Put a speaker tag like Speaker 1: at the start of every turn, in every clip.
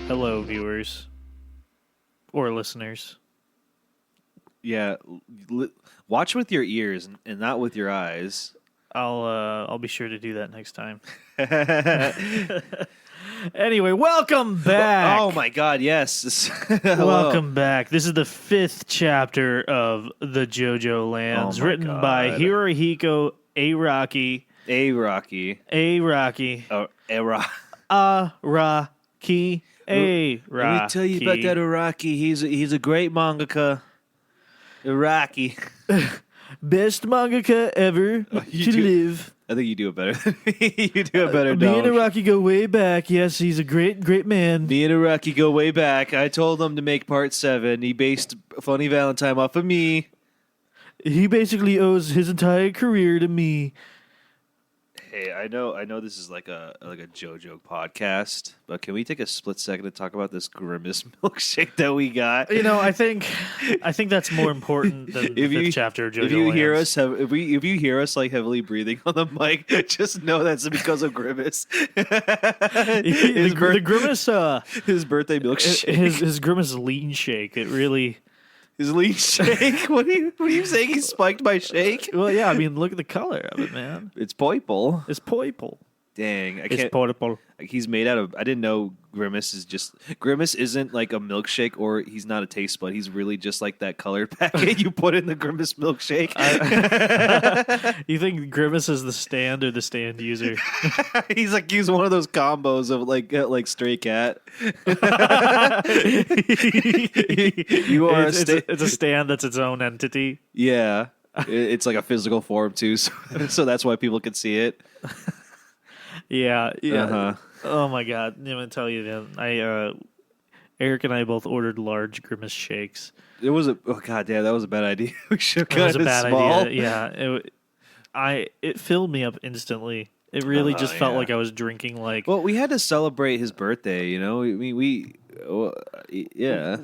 Speaker 1: Hello, viewers or listeners.
Speaker 2: Yeah, watch with your ears and not with your eyes.
Speaker 1: I'll be sure to do that next time. Anyway, welcome back.
Speaker 2: Oh my God, yes.
Speaker 1: Welcome back. This is the 5th chapter of the Jodio Lands, written by Hirohiko Araki.
Speaker 2: Araki.
Speaker 1: Araki.
Speaker 2: Oh, Araki.
Speaker 1: Araki. Araki.
Speaker 2: Let me tell you about that Araki. He's a great mangaka. Araki.
Speaker 1: Best mangaka ever to live.
Speaker 2: I think you do it better than me. You do it better,
Speaker 1: Me and Araki go way back. Yes, he's a great man.
Speaker 2: Me and Araki go way back. I told him to make part 7. He based Funny Valentine off of me.
Speaker 1: He basically owes his entire career to me.
Speaker 2: Hey, I know this is like a JoJo podcast, but can we take a split second to talk about this Grimace milkshake that we got?
Speaker 1: You know, I think that's more important than the 5th chapter of JoJo.
Speaker 2: If you hear us like heavily breathing on the mic, just know that's because of Grimace.
Speaker 1: The Grimace,
Speaker 2: his birthday milkshake,
Speaker 1: his Grimace lean shake. It really.
Speaker 2: His lean shake? What are you saying? He spiked my shake?
Speaker 1: Well, yeah. I mean, look at the color of it, man.
Speaker 2: It's purple.
Speaker 1: It's purple.
Speaker 2: Dang,
Speaker 1: It's purple.
Speaker 2: He's made out of. I didn't know Grimace isn't like a milkshake, or he's not a taste bud. He's really just like that colored packet you put in the Grimace milkshake.
Speaker 1: You think Grimace is the stand or the stand user?
Speaker 2: he's one of those combos of like Stray Cat. You are
Speaker 1: it's a stand that's its own entity.
Speaker 2: Yeah, it's like a physical form too, so that's why people can see it.
Speaker 1: Yeah.
Speaker 2: Uh-huh.
Speaker 1: Oh my God! I'm gonna tell you, man. Eric and I both ordered large Grimace shakes.
Speaker 2: It was god damn, that was a bad idea. We should have
Speaker 1: It was
Speaker 2: got
Speaker 1: a bad
Speaker 2: small.
Speaker 1: idea. Yeah. It filled me up instantly. It really just felt like I was drinking like.
Speaker 2: Well, we had to celebrate his birthday. You know, yeah.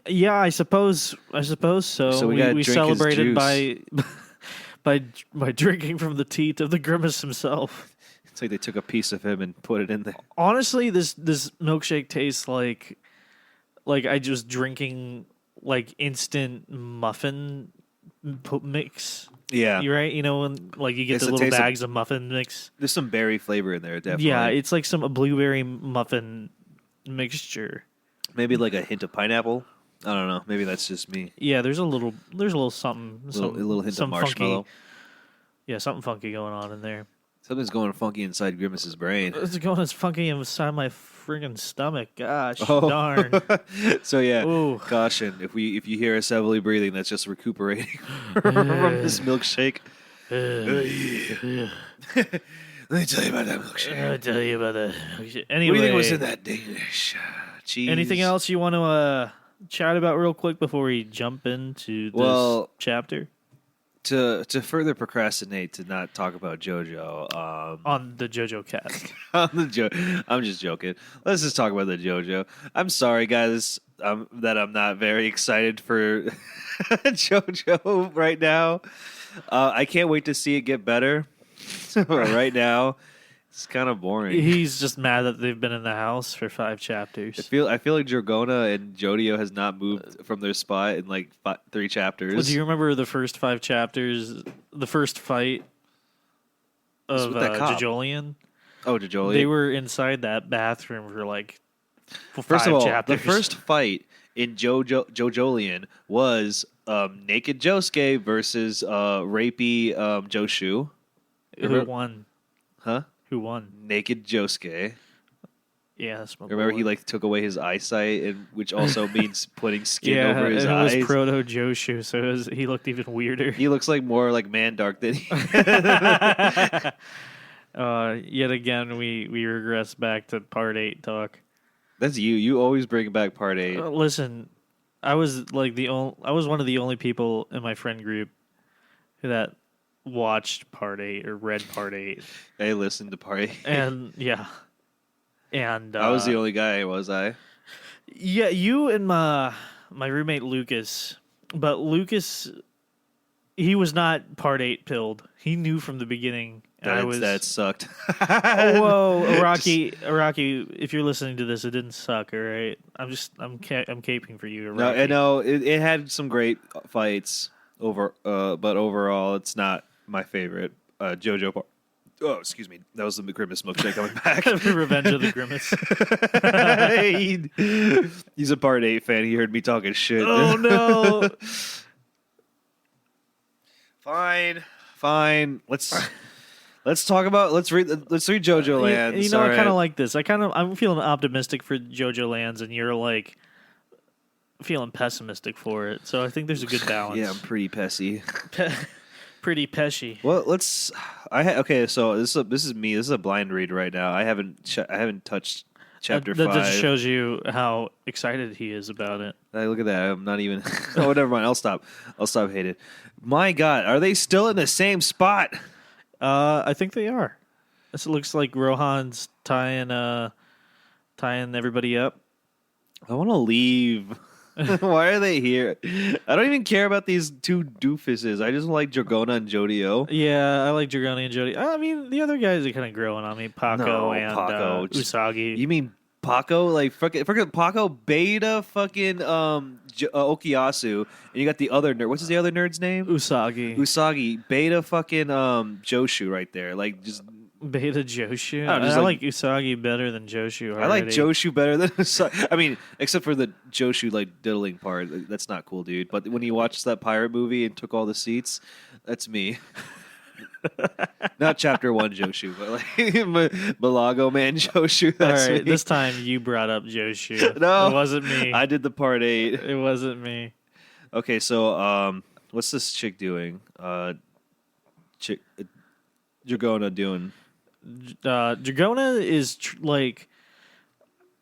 Speaker 1: Yeah, I suppose so.
Speaker 2: So we
Speaker 1: celebrated by drinking from the teat of the Grimace himself.
Speaker 2: It's like they took a piece of him and put it in there.
Speaker 1: Honestly, this milkshake tastes like I was drinking like instant muffin mix.
Speaker 2: Yeah,
Speaker 1: you're right. You know, when like you get the little bags of muffin mix.
Speaker 2: There's some berry flavor in there, definitely.
Speaker 1: Yeah, it's like some blueberry muffin mixture.
Speaker 2: Maybe like a hint of pineapple. I don't know. Maybe that's just me.
Speaker 1: Yeah, there's a little something,
Speaker 2: a little hint of marshmallow.
Speaker 1: Funky, yeah, something funky going on in there.
Speaker 2: Something's going funky inside Grimace's brain.
Speaker 1: It's going as funky inside my friggin' stomach. Gosh, darn.
Speaker 2: So yeah,
Speaker 1: ooh.
Speaker 2: Caution. If you hear us heavily breathing, that's just recuperating from this milkshake.
Speaker 1: Yeah.
Speaker 2: Let me tell you about that milkshake.
Speaker 1: I'll tell you about that. Anyway,
Speaker 2: what do you think was in that Danish cheese?
Speaker 1: Anything else you want to chat about real quick before we jump into this chapter?
Speaker 2: To further procrastinate to not talk about JoJo
Speaker 1: on the JoJo cast.
Speaker 2: I'm just joking. Let's just talk about the JoJo. I'm sorry, guys, that I'm not very excited for JoJo right now. I can't wait to see it get better. Right now, it's kind of boring.
Speaker 1: He's just mad that they've been in the house for 5 chapters.
Speaker 2: I feel like Dragona and Jodio has not moved from their spot in like 3 chapters.
Speaker 1: Well, do you remember the first 5 chapters? The first fight of Jojolian?
Speaker 2: Oh, Jojolian.
Speaker 1: They were inside that bathroom for like 5
Speaker 2: First of all,
Speaker 1: chapters.
Speaker 2: The first fight in Jojolian was Naked Josuke versus rapey Joshu.
Speaker 1: Who won?
Speaker 2: Huh?
Speaker 1: Who won?
Speaker 2: Naked Josuke.
Speaker 1: Yeah, that's my
Speaker 2: Remember,
Speaker 1: boy.
Speaker 2: he like took away his eyesight, and which also means putting skin over his eyes.
Speaker 1: Yeah, it was Proto Joshu, so he looked even weirder.
Speaker 2: He looks like more like Mandark than he.
Speaker 1: Yet again, we regress back to part 8 talk.
Speaker 2: That's you. You always bring back part 8.
Speaker 1: Listen, I was like I was one of the only people in my friend group that watched part 8 or read part 8.
Speaker 2: I listened to part 8.
Speaker 1: And yeah. And
Speaker 2: I was the only guy, was I?
Speaker 1: Yeah, you and my roommate Lucas, but Lucas, he was not part 8 pilled. He knew from the beginning.
Speaker 2: That sucked.
Speaker 1: Whoa, Iraqi, if you're listening to this, it didn't suck, all right? I'm caping for you, Iraqi.
Speaker 2: No, it had some great fights but overall, it's not my favorite. JoJo part. Oh, excuse me. That was the Grimace milkshake coming back.
Speaker 1: Revenge of the Grimace.
Speaker 2: He's a part 8 fan. He heard me talking shit.
Speaker 1: Oh no.
Speaker 2: Fine. Let's talk about. Let's read JoJo Lands.
Speaker 1: You know, I kind of like this. I'm feeling optimistic for JoJo Lands, and you're like feeling pessimistic for it. So I think there's a good balance.
Speaker 2: Yeah, I'm pretty pessy.
Speaker 1: Pretty peshy.
Speaker 2: Well, let's. Okay. So this is me. This is a blind read right now. I haven't touched chapter 5.
Speaker 1: That just shows you how excited he is about it.
Speaker 2: Look at that. I'm not even. Oh, never mind. I'll stop hating. My God, are they still in the same spot?
Speaker 1: I think they are. This looks like Rohan's tying everybody up.
Speaker 2: I want to leave. Why are they here? I don't even care about these two doofuses. I just like Dragona and Jodio.
Speaker 1: Yeah, I like Dragona and Jodio. I mean, the other guys are kind of growing on me. Paco and Usagi.
Speaker 2: You mean Paco? Like, fucking Paco, Beta, fucking Okuyasu. And you got the other nerd. What's the other nerd's name?
Speaker 1: Usagi.
Speaker 2: Beta, fucking Joshu right there. Like, just...
Speaker 1: Beta Joshu? I like Usagi better than Joshu already.
Speaker 2: I like Joshu better than Usagi. I mean, except for the Joshu, like, diddling part. That's not cool, dude. But when you watched that pirate movie and took all the seats, that's me. Not chapter 1 Joshu, but like Malago Man Joshu. That's
Speaker 1: all right,
Speaker 2: me.
Speaker 1: This time you brought up Joshu.
Speaker 2: No,
Speaker 1: it wasn't me.
Speaker 2: I did the part 8.
Speaker 1: It wasn't me.
Speaker 2: Okay, so what's this chick doing? Dragona doing?
Speaker 1: Dragona is like,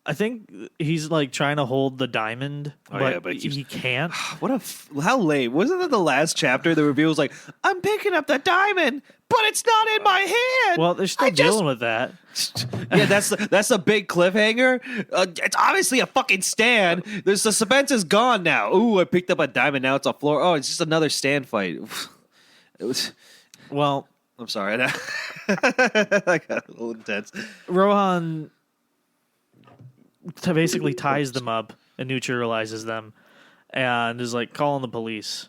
Speaker 1: I think he's like trying to hold the diamond, but he can't.
Speaker 2: How lame? Wasn't that the last chapter? The reveal was like, I'm picking up the diamond, but it's not in my hand.
Speaker 1: Well, they're still dealing with that.
Speaker 2: Yeah, that's a big cliffhanger. It's obviously a fucking stand. The suspense is gone now. Ooh, I picked up a diamond. Now it's on floor. Oh, it's just another stand fight. It was.
Speaker 1: Well,
Speaker 2: I'm sorry. I got a little intense.
Speaker 1: Rohan basically ties them up and neutralizes them, and is like calling the police.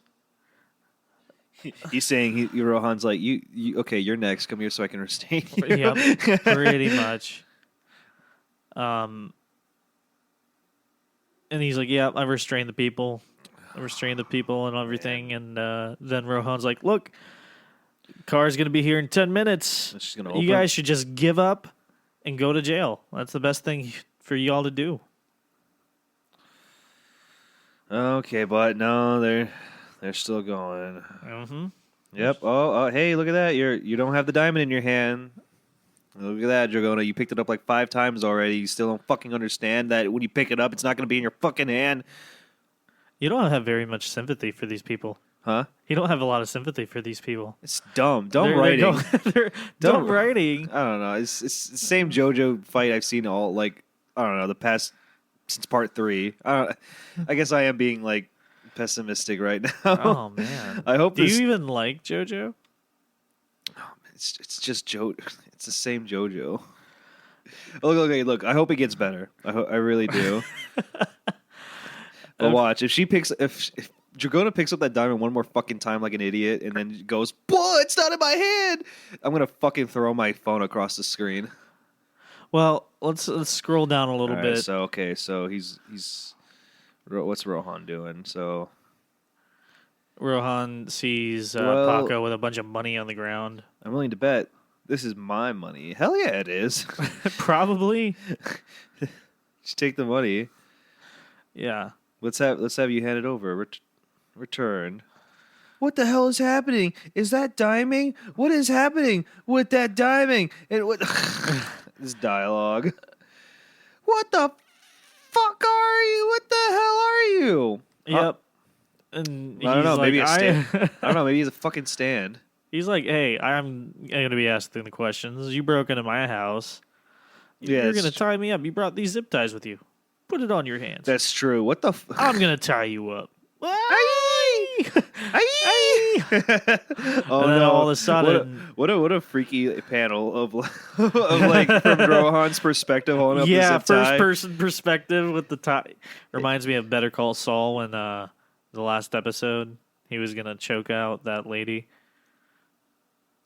Speaker 2: He's saying Rohan's like, you okay? You're next. Come here so I can restrain you.
Speaker 1: Yep, pretty much. And he's like, "Yeah, I restrained the people. And everything." And then Rohan's like, "Look, car's gonna be here in 10 minutes.
Speaker 2: She's gonna open.
Speaker 1: You guys should just give up and go to jail. That's the best thing for y'all to do."
Speaker 2: Okay, but no, they're still going.
Speaker 1: Mm-hmm.
Speaker 2: Yep. Oh, hey, look at that. You don't have the diamond in your hand. Look at that, Dragona. You picked it up like 5 times already. You still don't fucking understand that when you pick it up, it's not going to be in your fucking hand.
Speaker 1: You don't have very much sympathy for these people.
Speaker 2: Huh?
Speaker 1: You don't have a lot of sympathy for these people.
Speaker 2: It's dumb. Dumb writing.
Speaker 1: They're dumb writing.
Speaker 2: I don't know. It's the same JoJo fight I've seen all, like, I don't know, the past, since part 3. I guess I am being, like, pessimistic right now.
Speaker 1: Oh, man.
Speaker 2: I hope
Speaker 1: Do you even like JoJo?
Speaker 2: It's just It's the same JoJo. Look. I hope it gets better. I really do. But watch, if Dragona picks up that diamond one more fucking time like an idiot, and then goes, "Whoa, it's not in my hand!" I'm gonna fucking throw my phone across the screen.
Speaker 1: Well, let's scroll down a little bit.
Speaker 2: So he's what's Rohan doing? So
Speaker 1: Rohan sees Paco with a bunch of money on the ground.
Speaker 2: I'm willing to bet this is my money. Hell yeah, it is.
Speaker 1: Probably.
Speaker 2: Just take the money.
Speaker 1: Yeah.
Speaker 2: Let's have you hand it over. Return. What the hell is happening? Is that diming? What is happening with that diming? And what? This dialogue. What the fuck are you? What the hell are you?
Speaker 1: Yep. And
Speaker 2: I don't know. Maybe
Speaker 1: like,
Speaker 2: a stand. I don't know. Maybe he's a fucking stand.
Speaker 1: He's like, "Hey, I'm going to be asking the questions. You broke into my house,
Speaker 2: Yeah,
Speaker 1: You're gonna tie me up. You brought these zip ties with you. Put it on your hands.
Speaker 2: That's true. What the?
Speaker 1: I'm gonna tie you up.
Speaker 2: Aye!
Speaker 1: Aye!
Speaker 2: Oh
Speaker 1: And then
Speaker 2: no!
Speaker 1: all of a sudden,
Speaker 2: what a freaky panel of like from Rohan's perspective holding up the
Speaker 1: yeah,
Speaker 2: zip tie.
Speaker 1: first person perspective with the tie. Reminds me of Better Call Saul when the last episode he was gonna choke out that lady.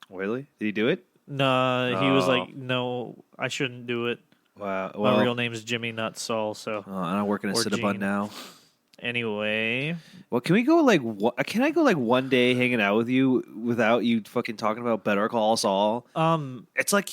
Speaker 2: Really? Did he do it?
Speaker 1: No, he was
Speaker 2: Oh.
Speaker 1: like, "No, I shouldn't do it.
Speaker 2: Wow.
Speaker 1: My
Speaker 2: Well,
Speaker 1: real name is Jimmy, not Saul." So
Speaker 2: I'm working a
Speaker 1: Or
Speaker 2: Cinnabon
Speaker 1: Gene.
Speaker 2: now.
Speaker 1: anyway,
Speaker 2: Well, can we go like? Can I go like one day hanging out with you without you fucking talking about Better Call Saul? It's like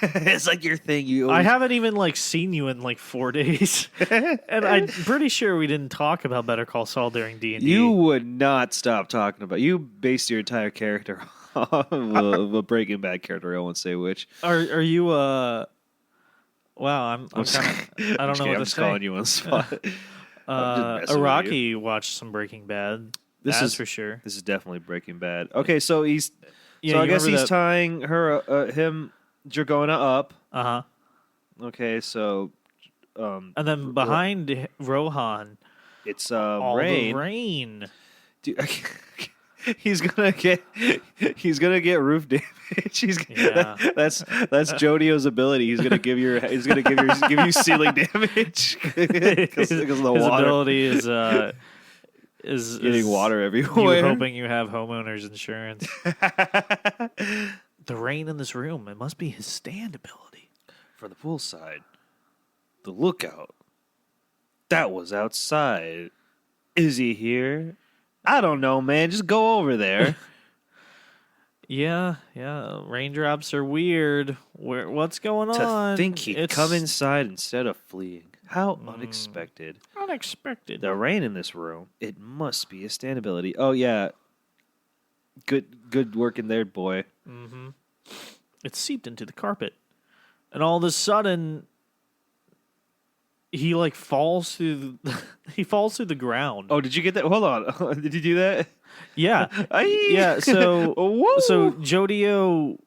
Speaker 2: it's like your thing. You
Speaker 1: I
Speaker 2: always,
Speaker 1: haven't even like seen you in like 4 days, and I'm pretty sure we didn't talk about Better Call Saul during D&D.
Speaker 2: You would not stop talking about. You based your entire character off of a Breaking Bad character. I won't say which.
Speaker 1: Are you Wow, I'm kind of I don't know what
Speaker 2: I'm
Speaker 1: to
Speaker 2: just
Speaker 1: say.
Speaker 2: calling you on the spot. I'm just messing with
Speaker 1: Iraqi watched some Breaking Bad.
Speaker 2: This
Speaker 1: That's
Speaker 2: is-
Speaker 1: for sure.
Speaker 2: This is definitely Breaking Bad. Okay, so he's
Speaker 1: Yeah,
Speaker 2: so I
Speaker 1: you
Speaker 2: guess
Speaker 1: remember
Speaker 2: he's
Speaker 1: that-
Speaker 2: tying him Dragona up.
Speaker 1: Uh-huh.
Speaker 2: Okay, so
Speaker 1: And then behind Rohan,
Speaker 2: it's
Speaker 1: all
Speaker 2: Rain.
Speaker 1: the rain.
Speaker 2: Dude, he's gonna get roof damage.
Speaker 1: Yeah.
Speaker 2: That's Jodio's ability. He's gonna give you ceiling damage because of the
Speaker 1: His
Speaker 2: water.
Speaker 1: ability is
Speaker 2: Getting water
Speaker 1: you
Speaker 2: everywhere.
Speaker 1: hoping you have homeowners insurance. The rain in this room, it must be his stand ability.
Speaker 2: For the poolside, the lookout. That was outside. Is he here? I don't know, man. Just go over there.
Speaker 1: Yeah. Raindrops are weird. What's going
Speaker 2: To
Speaker 1: on?
Speaker 2: think he'd
Speaker 1: It's
Speaker 2: come inside instead of fleeing. How unexpected.
Speaker 1: unexpected.
Speaker 2: The rain in this room. It must be a stand ability. Oh yeah. Good work in there, boy.
Speaker 1: Mm-hmm. It seeped into the carpet, and all of a sudden, he like falls through. He falls through the ground.
Speaker 2: Oh, did you get that? Hold on. Did you do that?
Speaker 1: Yeah,
Speaker 2: Aye.
Speaker 1: yeah. So
Speaker 2: Woo.
Speaker 1: so Jodio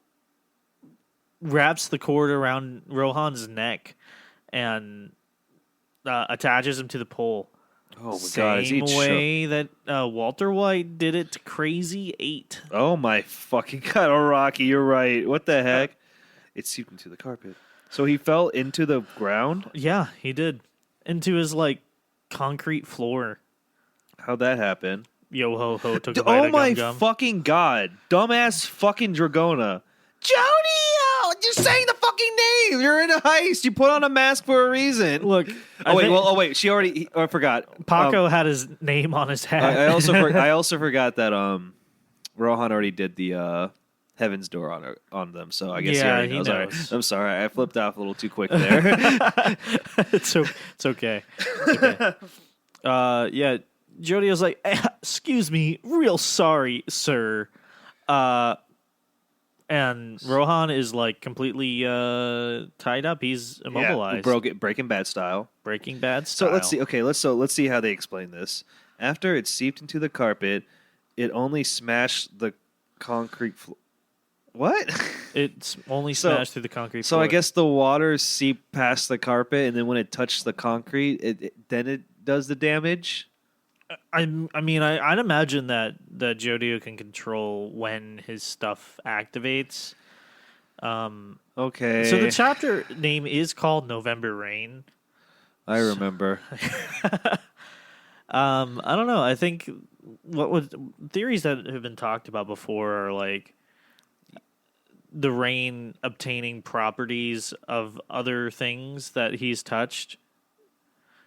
Speaker 1: wraps the cord around Rohan's neck and attaches him to the pole.
Speaker 2: Oh my god, is he
Speaker 1: Same way that Walter White did it to Crazy 8.
Speaker 2: Oh my fucking god, oh Rocky, you're right. What the heck? It seeped into the carpet. So he fell into the ground?
Speaker 1: Yeah, he did. Into his like concrete floor.
Speaker 2: How'd that happen?
Speaker 1: Yo ho ho took a bite
Speaker 2: Oh
Speaker 1: of
Speaker 2: my
Speaker 1: gum gum.
Speaker 2: fucking god. Dumbass fucking Dragona. Jodio! You're saying the fucking name! You're in a heist. You put on a mask for a reason.
Speaker 1: Look,
Speaker 2: Oh wait, she already I forgot.
Speaker 1: Paco had his name on his hat.
Speaker 2: I also forgot that Rohan already did the Heaven's Door on them, so I guess he
Speaker 1: Yeah,
Speaker 2: already
Speaker 1: he
Speaker 2: knows.
Speaker 1: knows.
Speaker 2: I'm sorry, I flipped off a little too quick there.
Speaker 1: it's okay. It's okay. Yeah, Jodio's like, excuse me, real sorry, sir. And Rohan is like completely tied up. He's immobilized.
Speaker 2: Breaking Bad style.
Speaker 1: Breaking Bad
Speaker 2: So
Speaker 1: style.
Speaker 2: let's see. Okay, let's see how they explain this. After it seeped into the carpet, it only smashed the concrete floor. What?
Speaker 1: It's only
Speaker 2: So-
Speaker 1: smashed through the concrete
Speaker 2: So
Speaker 1: floor.
Speaker 2: I guess the water seeped past the carpet, and then when it touched the concrete, then it does the damage.
Speaker 1: I'd imagine that Jodio can control when his stuff activates.
Speaker 2: Okay.
Speaker 1: So the chapter name is called November Rain.
Speaker 2: I remember.
Speaker 1: I don't know. I think theories that have been talked about before are like the rain obtaining properties of other things that he's touched.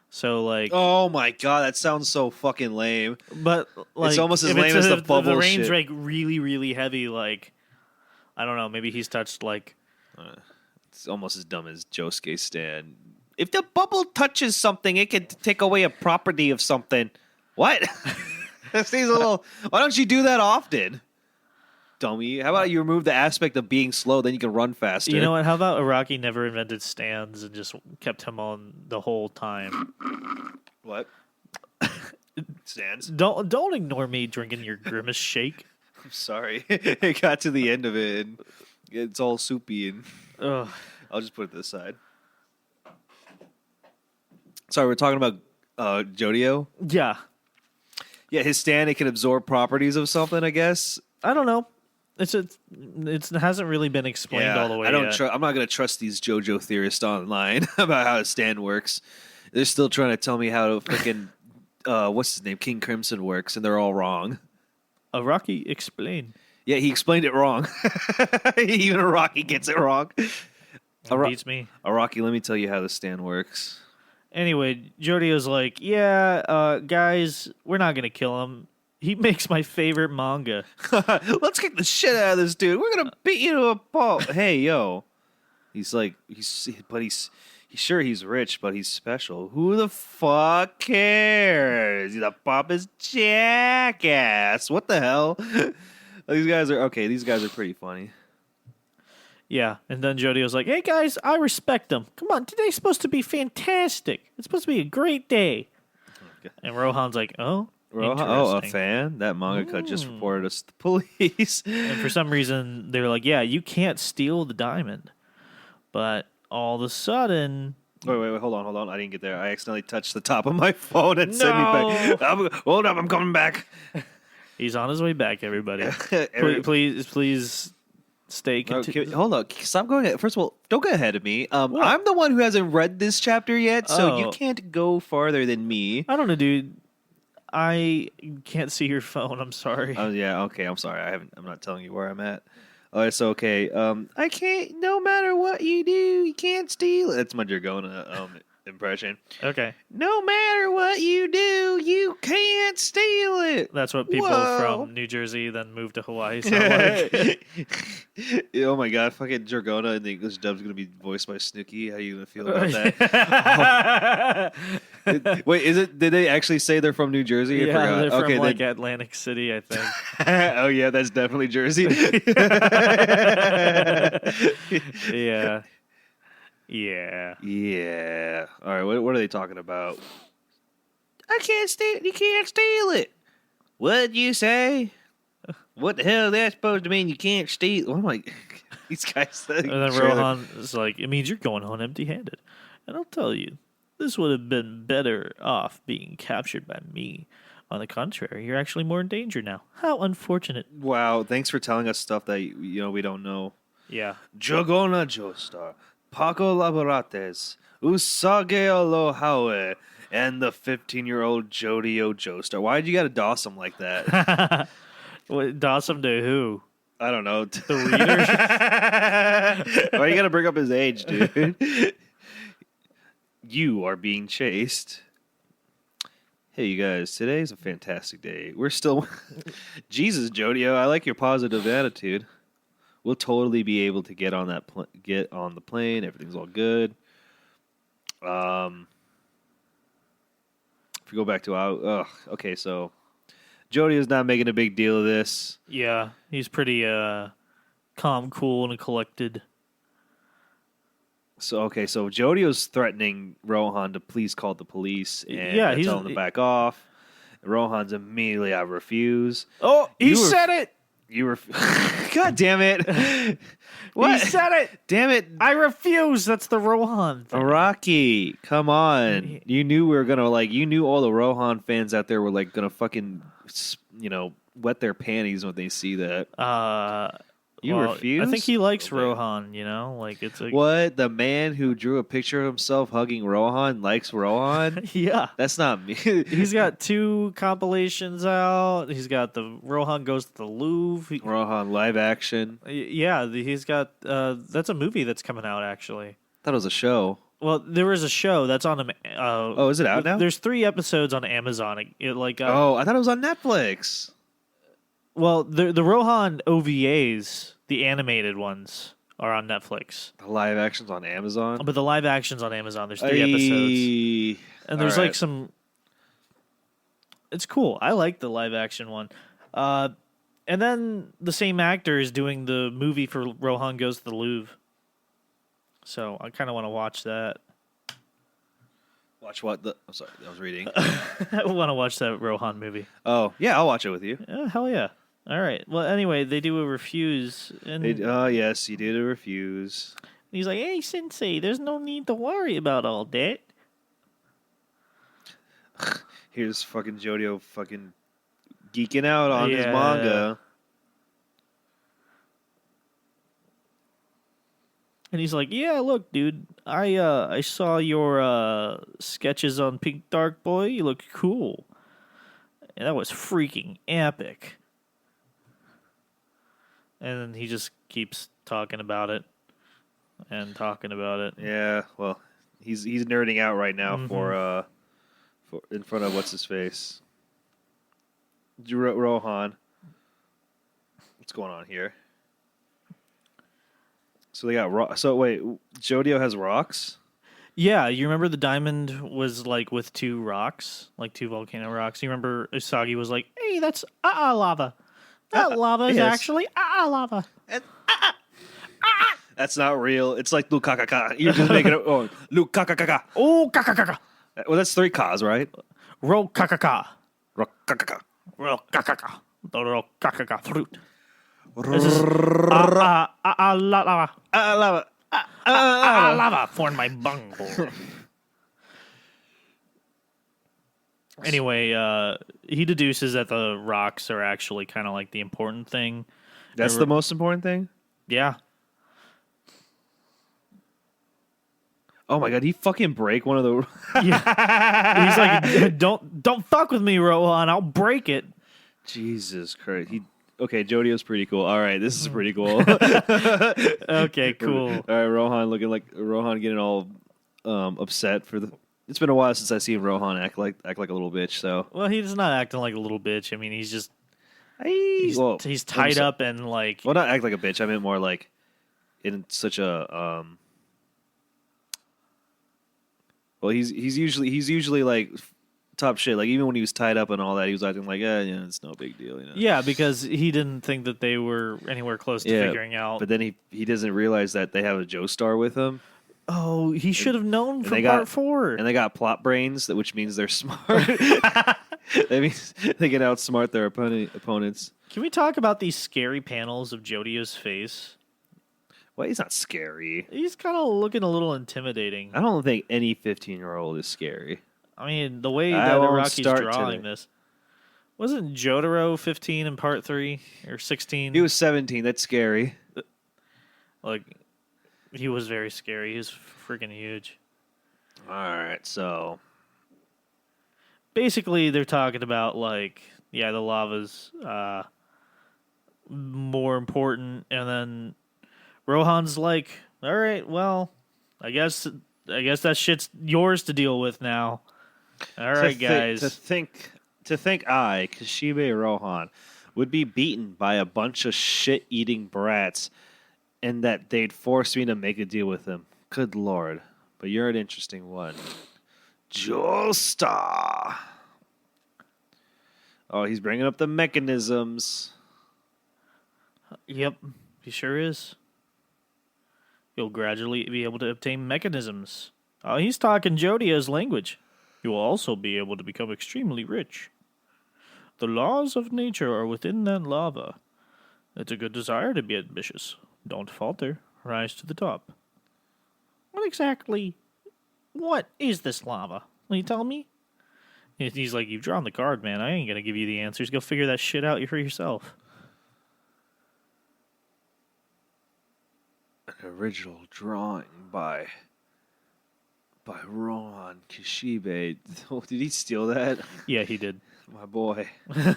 Speaker 1: So like,
Speaker 2: Oh my god, that sounds so fucking lame.
Speaker 1: but like
Speaker 2: almost as
Speaker 1: if
Speaker 2: lame as the
Speaker 1: if
Speaker 2: bubble
Speaker 1: the rain's
Speaker 2: shit.
Speaker 1: like really really heavy, like I don't know. Maybe he's touched like
Speaker 2: It's almost as dumb as Josuke Stan. If the bubble touches something, it can take away a property of something. What? That seems a little. Why don't you do that often, dummy? How about you remove the aspect of being slow, then you can run faster.
Speaker 1: You know what? How about Iraqi never invented stands and just kept him on the whole time?
Speaker 2: What? Stands.
Speaker 1: Don't ignore me drinking your Grimace shake.
Speaker 2: I'm sorry. It got to the end of it, and it's all soupy, and
Speaker 1: Ugh.
Speaker 2: I'll just put it to the side. Sorry, we're talking about Jodio.
Speaker 1: Yeah,
Speaker 2: Yeah, his stand, it can absorb properties of something, I guess.
Speaker 1: I don't know. It hasn't really been explained all the way
Speaker 2: I don't.
Speaker 1: yet.
Speaker 2: I'm not going to trust these JoJo theorists online about how a stand works. They're still trying to tell me how to freaking what's his name, King Crimson works, and they're all wrong.
Speaker 1: Araki, explain.
Speaker 2: Yeah, he explained it wrong. Even Araki gets it wrong.
Speaker 1: Beats me.
Speaker 2: Araki, let me tell you how the stand works.
Speaker 1: Anyway, Jodio's like, yeah, guys, we're not gonna kill him. He makes my favorite manga.
Speaker 2: Let's kick the shit out of this dude. We're gonna beat you to a pulp. Hey, yo. He's sure he's rich, but he's special. Who the fuck cares? He's a pompous jackass. What the hell? These guys are pretty funny.
Speaker 1: Yeah, and then Jodio's like, hey guys, I respect them. Come on, today's supposed to be fantastic. It's supposed to be a great day.
Speaker 2: Okay.
Speaker 1: And Rohan's like, oh,
Speaker 2: a fan? That mangaka just reported us to the police.
Speaker 1: And for some reason, they're like, yeah, you can't steal the diamond. But all of a sudden...
Speaker 2: Wait, hold on. I didn't get there. I accidentally touched the top of my phone and sent me back. Hold up, I'm coming back.
Speaker 1: He's on his way back, everybody. Please stay...
Speaker 2: Hold on. Stop going ahead. First of all, don't go ahead of me. I'm the one who hasn't read this chapter yet, so you can't go farther than me.
Speaker 1: I don't know, dude. I can't see your phone. I'm sorry.
Speaker 2: Oh yeah, okay. I'm sorry. I'm not telling you where I'm at. Oh, it's okay. I can't. No matter what you do, you can't steal it. That's my Dragona impression.
Speaker 1: Okay.
Speaker 2: No matter what you do, you can't steal it.
Speaker 1: That's what people from New Jersey then moved to Hawaii sound like.
Speaker 2: Oh my god, fucking Dragona in the English dub is gonna be voiced by Snooki. How are you gonna feel about that? Wait, did they actually say they're from New Jersey?
Speaker 1: Yeah, they're from Atlantic City, I think.
Speaker 2: Oh yeah, that's definitely Jersey.
Speaker 1: Yeah.
Speaker 2: All right, what are they talking about? I can't steal. You can't steal it. What'd you say? What the hell is that supposed to mean? You can't steal. Oh my! These guys.
Speaker 1: And then Rohan is like, it means you're going home empty-handed. And I'll tell you, this would have been better off being captured by me. On the contrary, you're actually more in danger now. How unfortunate.
Speaker 2: Wow, thanks for telling us stuff that we don't know.
Speaker 1: Yeah.
Speaker 2: Jogona Joestar, Paco Laborates, Usage Alohawe, and the 15-year-old Jodio Joestar. Why'd you gotta doss him like that?
Speaker 1: Doss him to who?
Speaker 2: I don't know.
Speaker 1: The reader?
Speaker 2: Why you gotta bring up his age, dude? You are being chased. Hey, you guys, today's a fantastic day. We're still... Jesus, Jodio, I like your positive attitude. We'll totally be able to get on the plane. Everything's all good. If we go back to okay, so Jodio's not making a big deal of this.
Speaker 1: Yeah, he's pretty calm, cool, and collected.
Speaker 2: So Jodio's threatening Rohan to please call the police and tell him to back off. And Rohan's immediately, I refuse.
Speaker 1: Oh, he said it.
Speaker 2: God damn it! What?
Speaker 1: He said it.
Speaker 2: Damn it!
Speaker 1: I refuse. That's the Rohan thing.
Speaker 2: Araki, come on! You knew we were gonna You knew all the Rohan fans out there were gonna fucking, wet their panties when they see that. You refuse?
Speaker 1: I think he likes Rohan, it's a...
Speaker 2: What? The man who drew a picture of himself hugging Rohan likes Rohan?
Speaker 1: Yeah.
Speaker 2: That's not me.
Speaker 1: He's got 2 compilations out. He's got the Rohan Goes to the Louvre.
Speaker 2: Rohan live action.
Speaker 1: Yeah, he's got... that's a movie that's coming out, actually.
Speaker 2: I thought it was a show.
Speaker 1: Well, there was a show that's on...
Speaker 2: is it out now?
Speaker 1: There's 3 episodes on Amazon.
Speaker 2: I thought it was on Netflix.
Speaker 1: Well, the Rohan OVAs... The animated ones are on Netflix.
Speaker 2: The live action's on Amazon?
Speaker 1: But the live action's on Amazon. There's 3 episodes. And there's some... It's cool. I like the live action one. And then the same actor is doing the movie for Rohan Goes to the Louvre. So I kind of want to watch that.
Speaker 2: Watch what? I'm sorry, I was reading.
Speaker 1: I want to watch that Rohan movie.
Speaker 2: Oh, yeah, I'll watch it with you.
Speaker 1: Hell yeah. All right. Well, anyway, they do a refuse. And
Speaker 2: yes, he did a refuse.
Speaker 1: He's like, hey, Sensei, there's no need to worry about all that.
Speaker 2: Here's fucking Jodio fucking geeking out on his
Speaker 1: Yeah.
Speaker 2: manga.
Speaker 1: And he's like, "Yeah, look, dude, I saw your sketches on Pink Dark Boy. You look cool, and that was freaking epic." And then he just keeps talking about it and talking about it.
Speaker 2: Yeah, well, he's nerding out right now
Speaker 1: Mm-hmm.
Speaker 2: for in front of what's his face, Rohan. What's going on here? So they got So wait, Jodio has rocks.
Speaker 1: Yeah, you remember the diamond was like with two rocks, like two volcano rocks. You remember Usagi was like, "Hey, that's lava. That lava is
Speaker 2: yes.
Speaker 1: actually lava."
Speaker 2: That's not real. It's like Lukakaka. You're just making it. Oh, Lukakaka.
Speaker 1: Oh, kakaka.
Speaker 2: Well, that's 3 Kas, right?
Speaker 1: Ro kakaka.
Speaker 2: Kakaka.
Speaker 1: Ro kakaka. The ro kakaka fruit. This is lava.
Speaker 2: Lava.
Speaker 1: Lava for my bunghole. Anyway, he deduces that the rocks are actually kind of like the important thing.
Speaker 2: That's the most important thing?
Speaker 1: Yeah.
Speaker 2: Oh my god, he fucking break one of the
Speaker 1: Yeah. He's like, don't fuck with me, Rohan. I'll break it.
Speaker 2: Jesus Christ. Okay, Jodio's pretty cool. All right, this is pretty cool.
Speaker 1: Okay, cool.
Speaker 2: All right, Rohan getting all upset for the. It's been a while since I've seen Rohan act like a little bitch. So
Speaker 1: Well, he's not acting like a little bitch. I mean, he's just
Speaker 2: well,
Speaker 1: he's tied up and like.
Speaker 2: well, not act like a bitch. I meant more like in such a Well, he's usually like top shit. Like even when he was tied up and all that, he was acting like, yeah, it's no big deal, you know.
Speaker 1: Yeah, because he didn't think that they were anywhere close to figuring out.
Speaker 2: But then he doesn't realize that they have a Joestar with him.
Speaker 1: Oh, he should have known from part 4.
Speaker 2: And they got plot brains, which means they're smart. That means they can outsmart their opponents.
Speaker 1: Can we talk about these scary panels of Jodio's face?
Speaker 2: Well, he's not scary.
Speaker 1: He's kind of looking a little intimidating.
Speaker 2: I don't think any 15-year-old is scary.
Speaker 1: I mean, the way that Iraqi's drawing this. Wasn't Jotaro 15 in part 3 or 16?
Speaker 2: He was 17. That's scary.
Speaker 1: Like, he was very scary. He was freaking huge.
Speaker 2: All right, so
Speaker 1: basically they're talking about like, yeah, the lava's more important, and then Rohan's like, all right, well, I guess that shit's yours to deal with now. All right, guys.
Speaker 2: To think I, Kishibe Rohan, would be beaten by a bunch of shit-eating brats, and that they'd force me to make a deal with them. Good lord. But you're an interesting one. Joestar. Oh, he's bringing up the mechanisms.
Speaker 1: Yep, he sure is. You'll gradually be able to obtain mechanisms. Oh, he's talking Jodio's language. You will also be able to become extremely rich. The laws of nature are within that lava. It's a good desire to be ambitious. Don't falter. Rise to the top. What is this lava? Will you tell me? He's like, you've drawn the card, man. I ain't going to give you the answers. Go figure that shit out for yourself.
Speaker 2: An original drawing by Ron Kishibe. Oh, did he steal that?
Speaker 1: Yeah, he did.
Speaker 2: My boy. All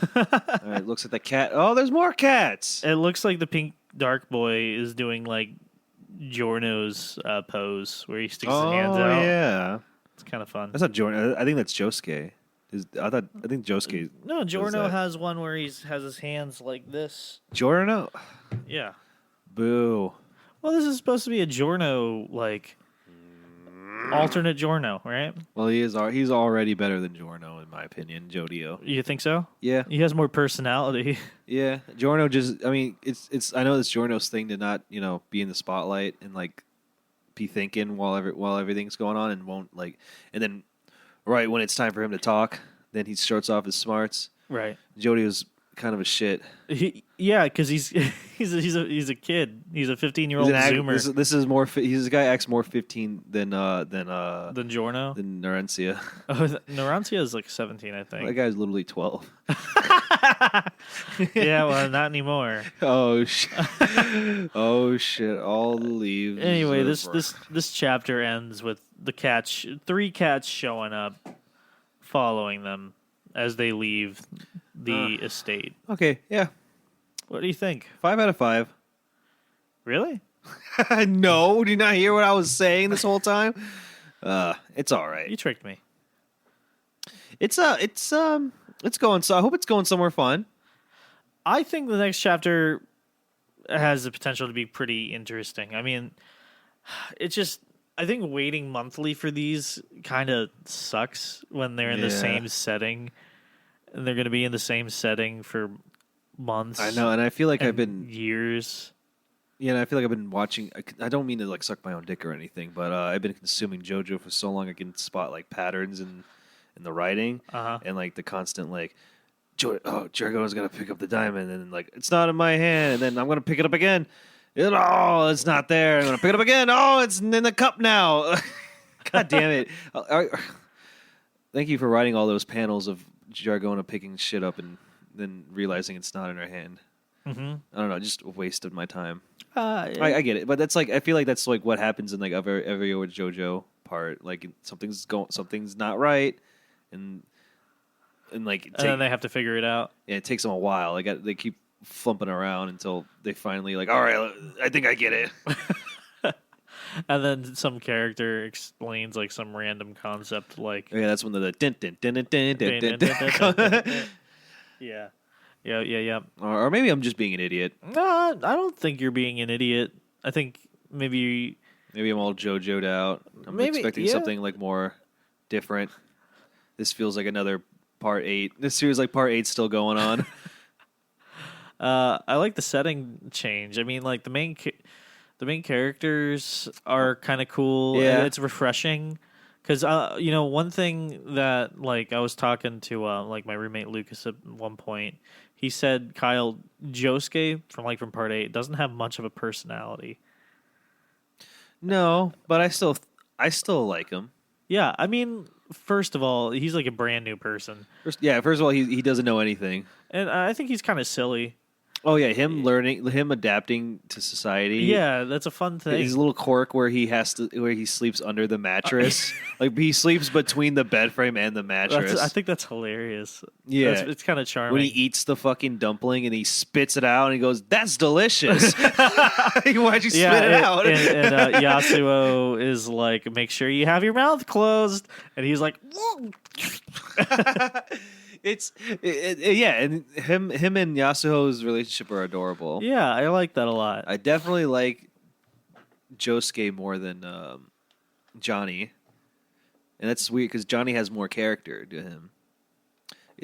Speaker 2: right, looks at the cat. Oh, there's more cats.
Speaker 1: It looks like the Pink Dark Boy is doing like Giorno's pose where he sticks his hands out.
Speaker 2: Oh, yeah.
Speaker 1: It's kind of fun.
Speaker 2: That's not Giorno. I think that's Josuke. I think Josuke.
Speaker 1: No, Giorno has one where he has his hands like this.
Speaker 2: Giorno?
Speaker 1: Yeah.
Speaker 2: Boo.
Speaker 1: Well, this is supposed to be a Giorno, like, alternate Giorno, right?
Speaker 2: Well, he's already better than Giorno, in my opinion, Jodio.
Speaker 1: You think so?
Speaker 2: Yeah.
Speaker 1: He has more personality.
Speaker 2: Yeah. Giorno just, I mean, it's. I know it's Giorno's thing to not, be in the spotlight and, like, be thinking while everything's going on and won't, like, and then, right when it's time for him to talk, then he starts off his smarts.
Speaker 1: Right.
Speaker 2: Jodio's kind of a shit.
Speaker 1: Yeah, because he's a kid. He's a 15-year-old
Speaker 2: He's
Speaker 1: Zoomer.
Speaker 2: This is more. He's a guy acts more 15 than
Speaker 1: Giorno.
Speaker 2: than Narencia.
Speaker 1: Oh, Narantia is like 17, I
Speaker 2: That
Speaker 1: think.
Speaker 2: guy's literally 12.
Speaker 1: Yeah, well, not anymore.
Speaker 2: Oh shit! Oh shit! All the leaves.
Speaker 1: Anyway,
Speaker 2: are
Speaker 1: this chapter ends with three cats showing up, following them as they leave the estate.
Speaker 2: Okay, yeah.
Speaker 1: What do you think?
Speaker 2: 5 out of 5.
Speaker 1: Really?
Speaker 2: No, did you not hear what I was saying this whole time? It's all right.
Speaker 1: You tricked me.
Speaker 2: It's going. So I hope it's going somewhere fun.
Speaker 1: I think the next chapter has the potential to be pretty interesting. I mean, it's just I think waiting monthly for these kind of sucks when they're in the same setting, and they're going to be in the same setting for months.
Speaker 2: I know, and I feel like I've been
Speaker 1: years.
Speaker 2: Yeah, and I feel like I've been watching. I don't mean to like suck my own dick or anything, but I've been consuming JoJo for so long I can spot like patterns in the writing and like the constant like, Jericho's gonna pick up the diamond and like it's not in my hand, and then I'm gonna pick it up again. Oh, it's not there. I'm gonna pick it up again. Oh, it's in the cup now. God damn it! Thank you for writing all those panels of Jargona picking shit up and then realizing it's not in her hand.
Speaker 1: Mm-hmm.
Speaker 2: I don't know, just a waste of my time.
Speaker 1: I
Speaker 2: get it, but that's like I feel like that's like what happens in like every JoJo part. Like something's not right, and like
Speaker 1: then they have to figure it out.
Speaker 2: Yeah, it takes them a while. They keep flumping around until they finally like, all right, I think I get it.
Speaker 1: And then some character explains like some random concept, like
Speaker 2: yeah, that's when the din din din din din din.
Speaker 1: Yeah.
Speaker 2: Or maybe I'm just being an idiot.
Speaker 1: No, I don't think you're being an idiot. I think maybe
Speaker 2: I'm all JoJo'd out. I'm expecting something like more different. This feels like another part 8. This feels like part 8's still going on.
Speaker 1: I like the setting change. I mean, like the main characters are kind of cool.
Speaker 2: Yeah,
Speaker 1: it's refreshing. Because one thing that like I was talking to like my roommate Lucas at one point, he said Kyle Josuke from part 8 doesn't have much of a personality.
Speaker 2: No, but I still like him.
Speaker 1: Yeah, I mean, first of all, he's like a brand new person.
Speaker 2: First of all, he doesn't know anything,
Speaker 1: and I think he's kind of silly.
Speaker 2: Oh yeah, him adapting to society.
Speaker 1: Yeah, that's a fun thing.
Speaker 2: His little quirk where he sleeps under the mattress, like he sleeps between the bed frame and the mattress.
Speaker 1: I think that's hilarious.
Speaker 2: Yeah,
Speaker 1: it's kind of charming.
Speaker 2: When he eats the fucking dumpling and he spits it out and he goes, "That's delicious." Why'd you spit it out?
Speaker 1: And Yasuo is like, "Make sure you have your mouth closed," and he's like, "Whoa."
Speaker 2: And him and Yasuo's relationship are adorable.
Speaker 1: Yeah, I like that a lot.
Speaker 2: I definitely like Josuke more than Johnny, and that's weird because Johnny has more character to him.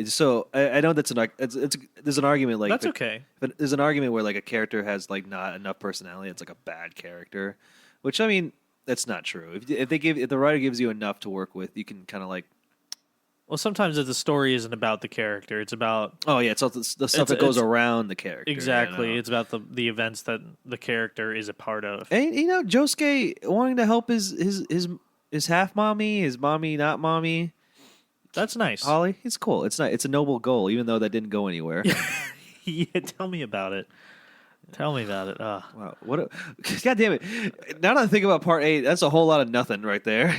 Speaker 2: So I know there's an argument like
Speaker 1: that's okay,
Speaker 2: but there's an argument where like a character has like not enough personality, it's like a bad character, which I mean that's not true. If the writer gives you enough to work with, you can kind of like.
Speaker 1: Well, sometimes the story isn't about the character; it's about
Speaker 2: it's the stuff that goes around the character.
Speaker 1: Exactly, it's about the events that the character is a part of.
Speaker 2: And Josuke wanting to help his half mommy, his mommy not mommy.
Speaker 1: That's nice.
Speaker 2: Holly, it's cool. It's a noble goal, even though that didn't go anywhere.
Speaker 1: Yeah, tell me about it. Tell me about it.
Speaker 2: Wow, God damn it! Now that I think about part 8, that's a whole lot of nothing right there.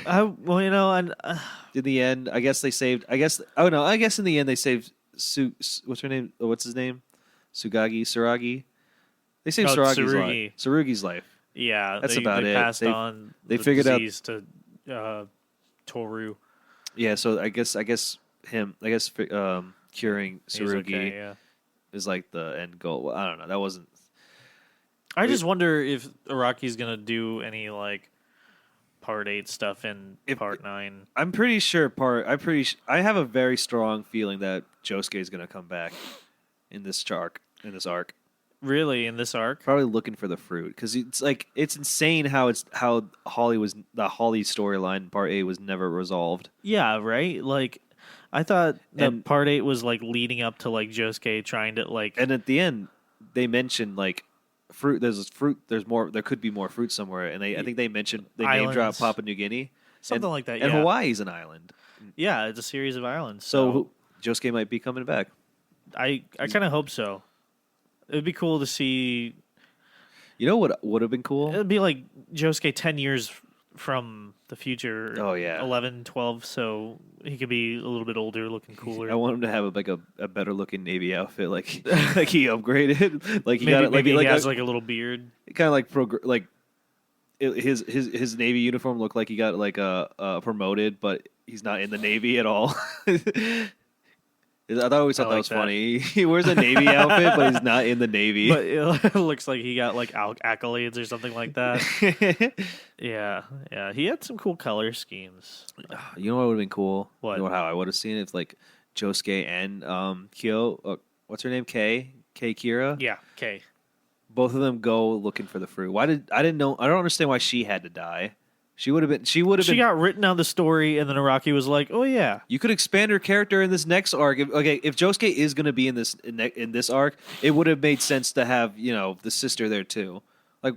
Speaker 1: In
Speaker 2: the end, I guess they saved. I guess in the end they saved. What's her name? What's his name? Suragi. They saved Tsurugi's life.
Speaker 1: Yeah,
Speaker 2: that's about it.
Speaker 1: Passed on
Speaker 2: they
Speaker 1: the
Speaker 2: figured
Speaker 1: disease to Toru.
Speaker 2: Yeah, so I guess curing Tsurugi is like the end goal. Well, I don't know. That wasn't.
Speaker 1: I just wonder if Araki's gonna do any like part 8 stuff in part 9.
Speaker 2: I'm pretty sure I have a very strong feeling that Josuke is gonna come back in this arc.
Speaker 1: Really, in this arc?
Speaker 2: Probably looking for the fruit because it's insane how Holly storyline in part 8 was never resolved.
Speaker 1: Yeah, right. Like I thought that
Speaker 2: And
Speaker 1: part 8 was like leading up to like Josuke trying to like.
Speaker 2: and at the end, they mentioned like fruit. There's fruit. There's more. There could be more fruit somewhere. And I think they mentioned they name drop
Speaker 1: Islands.
Speaker 2: Papua New Guinea,
Speaker 1: Something like that,
Speaker 2: And
Speaker 1: yeah.
Speaker 2: Hawaii's an island,
Speaker 1: Yeah, it's a series of islands.
Speaker 2: so Josuke might be coming back.
Speaker 1: I kind of hope so. It'd be cool to see.
Speaker 2: You know what would have been cool?
Speaker 1: It'd be like Josuke 10 years from the future.
Speaker 2: Oh, yeah.
Speaker 1: 11, 12, so he could be a little bit older, looking cooler.
Speaker 2: I want him to have a better looking Navy outfit, like like he upgraded, like he
Speaker 1: maybe
Speaker 2: got it, like
Speaker 1: maybe he
Speaker 2: like
Speaker 1: has like a little beard.
Speaker 2: kind of like his Navy uniform looked like he got like promoted, but he's not in the Navy at all. I always thought that was funny. He wears a Navy outfit, but he's not in the Navy.
Speaker 1: But it looks like he got like accolades or something like that. Yeah. He had some cool color schemes.
Speaker 2: You know what would have been cool?
Speaker 1: What?
Speaker 2: You know how I would have seen it if like Josuke and Kyo, what's her name? Kei Kira.
Speaker 1: Yeah. Okay.
Speaker 2: Both of them go looking for the fruit. I didn't know. I don't understand why she had to die. She would have been. She
Speaker 1: got written out the story, and then Araki was like, "Oh yeah."
Speaker 2: You could expand her character in this next arc. If Josuke is going to be in this arc, it would have made sense to have the sister there too. Like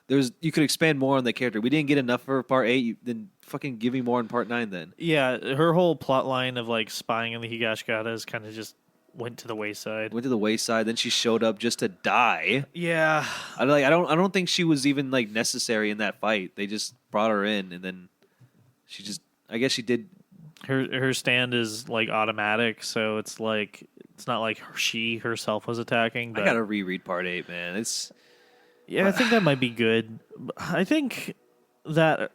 Speaker 2: you could expand more on the character. We didn't get enough for part 8. Then fucking give me more in part 9. Then
Speaker 1: Yeah, her whole plot line of like spying on the Higashikatas kind of just went to the wayside.
Speaker 2: went to the wayside. Then she showed up just to die.
Speaker 1: Yeah.
Speaker 2: I don't think she was even like necessary in that fight. They just brought her in, and then she just. I guess she did.
Speaker 1: Her stand is like automatic, so it's like it's not like she herself was attacking. But
Speaker 2: I gotta reread part 8, man. It's.
Speaker 1: Yeah, I think that might be good. I think that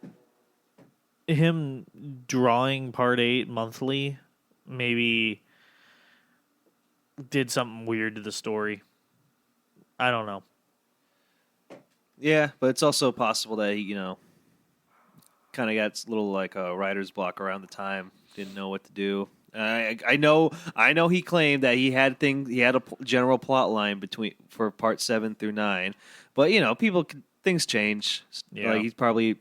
Speaker 1: him drawing part 8 monthly maybe did something weird to the story. I don't know.
Speaker 2: Yeah, but it's also possible that he, kind of got a little like a writer's block around the time. Didn't know what to do. I know he claimed that he had a general plot line for part 7 through 9, but things change.
Speaker 1: Yeah.
Speaker 2: Like he's probably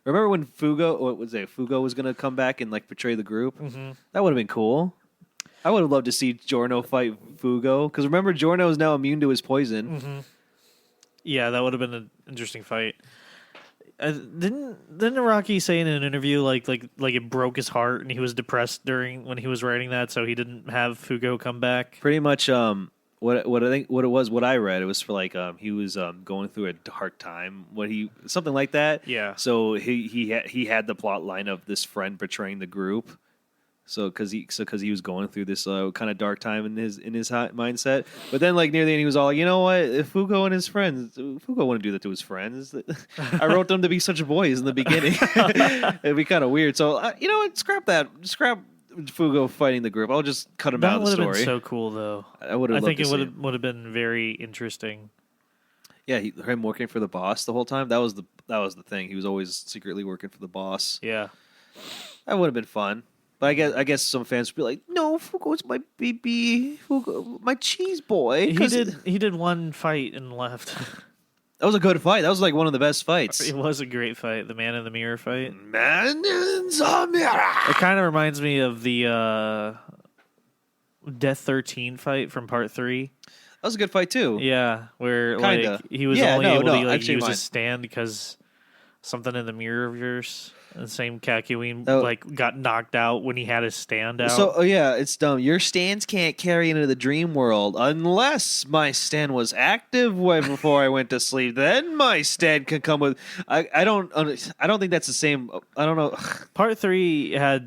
Speaker 2: remember when Fugo was going to come back and like betray the group.
Speaker 1: Mm-hmm.
Speaker 2: That would have been cool. I would have loved to see Giorno fight Fugo because remember Giorno is now immune to his poison.
Speaker 1: Mm-hmm. Yeah, that would have been an interesting fight. Didn't Araki say in an interview like it broke his heart and he was depressed when he was writing that, so he didn't have Fugo come back?
Speaker 2: Pretty much. What I read, it was for like he was going through a dark time. Something like that.
Speaker 1: Yeah.
Speaker 2: So he had the plot line of this friend betraying the group. So because he was going through this kind of dark time in his mindset, but then like near the end he was all like, you know what, if Fugo and his friends, Fugo wouldn't do that to his friends. I wrote them to be such boys in the beginning. It'd be kind of weird. So scrap Fugo fighting the group. I'll just cut him out of the story.
Speaker 1: That would have been so cool though.
Speaker 2: I
Speaker 1: think it would have been very interesting.
Speaker 2: Yeah, him working for the boss the whole time. That was the thing. He was always secretly working for the boss.
Speaker 1: Yeah,
Speaker 2: that would have been fun. But I guess some fans would be like, "No, Fugo's my baby, Fugo, my cheese boy."
Speaker 1: He did one fight and left.
Speaker 2: That was a good fight. That was like one of the best fights.
Speaker 1: It was a great fight. The Man in the Mirror fight.
Speaker 2: Man in the Mirror.
Speaker 1: It kind of reminds me of the Death 13 fight from Part 3.
Speaker 2: That was a good fight too.
Speaker 1: Yeah, where
Speaker 2: Kinda.
Speaker 1: like he was only able to use his stand because something in the Mirrorverse. The same Kakyoin got knocked out when he had his stand out.
Speaker 2: So it's dumb. Your stands can't carry into the dream world unless my stand was active before I went to sleep. Then my stand can come with. I don't think that's the same. I don't know.
Speaker 1: Part 3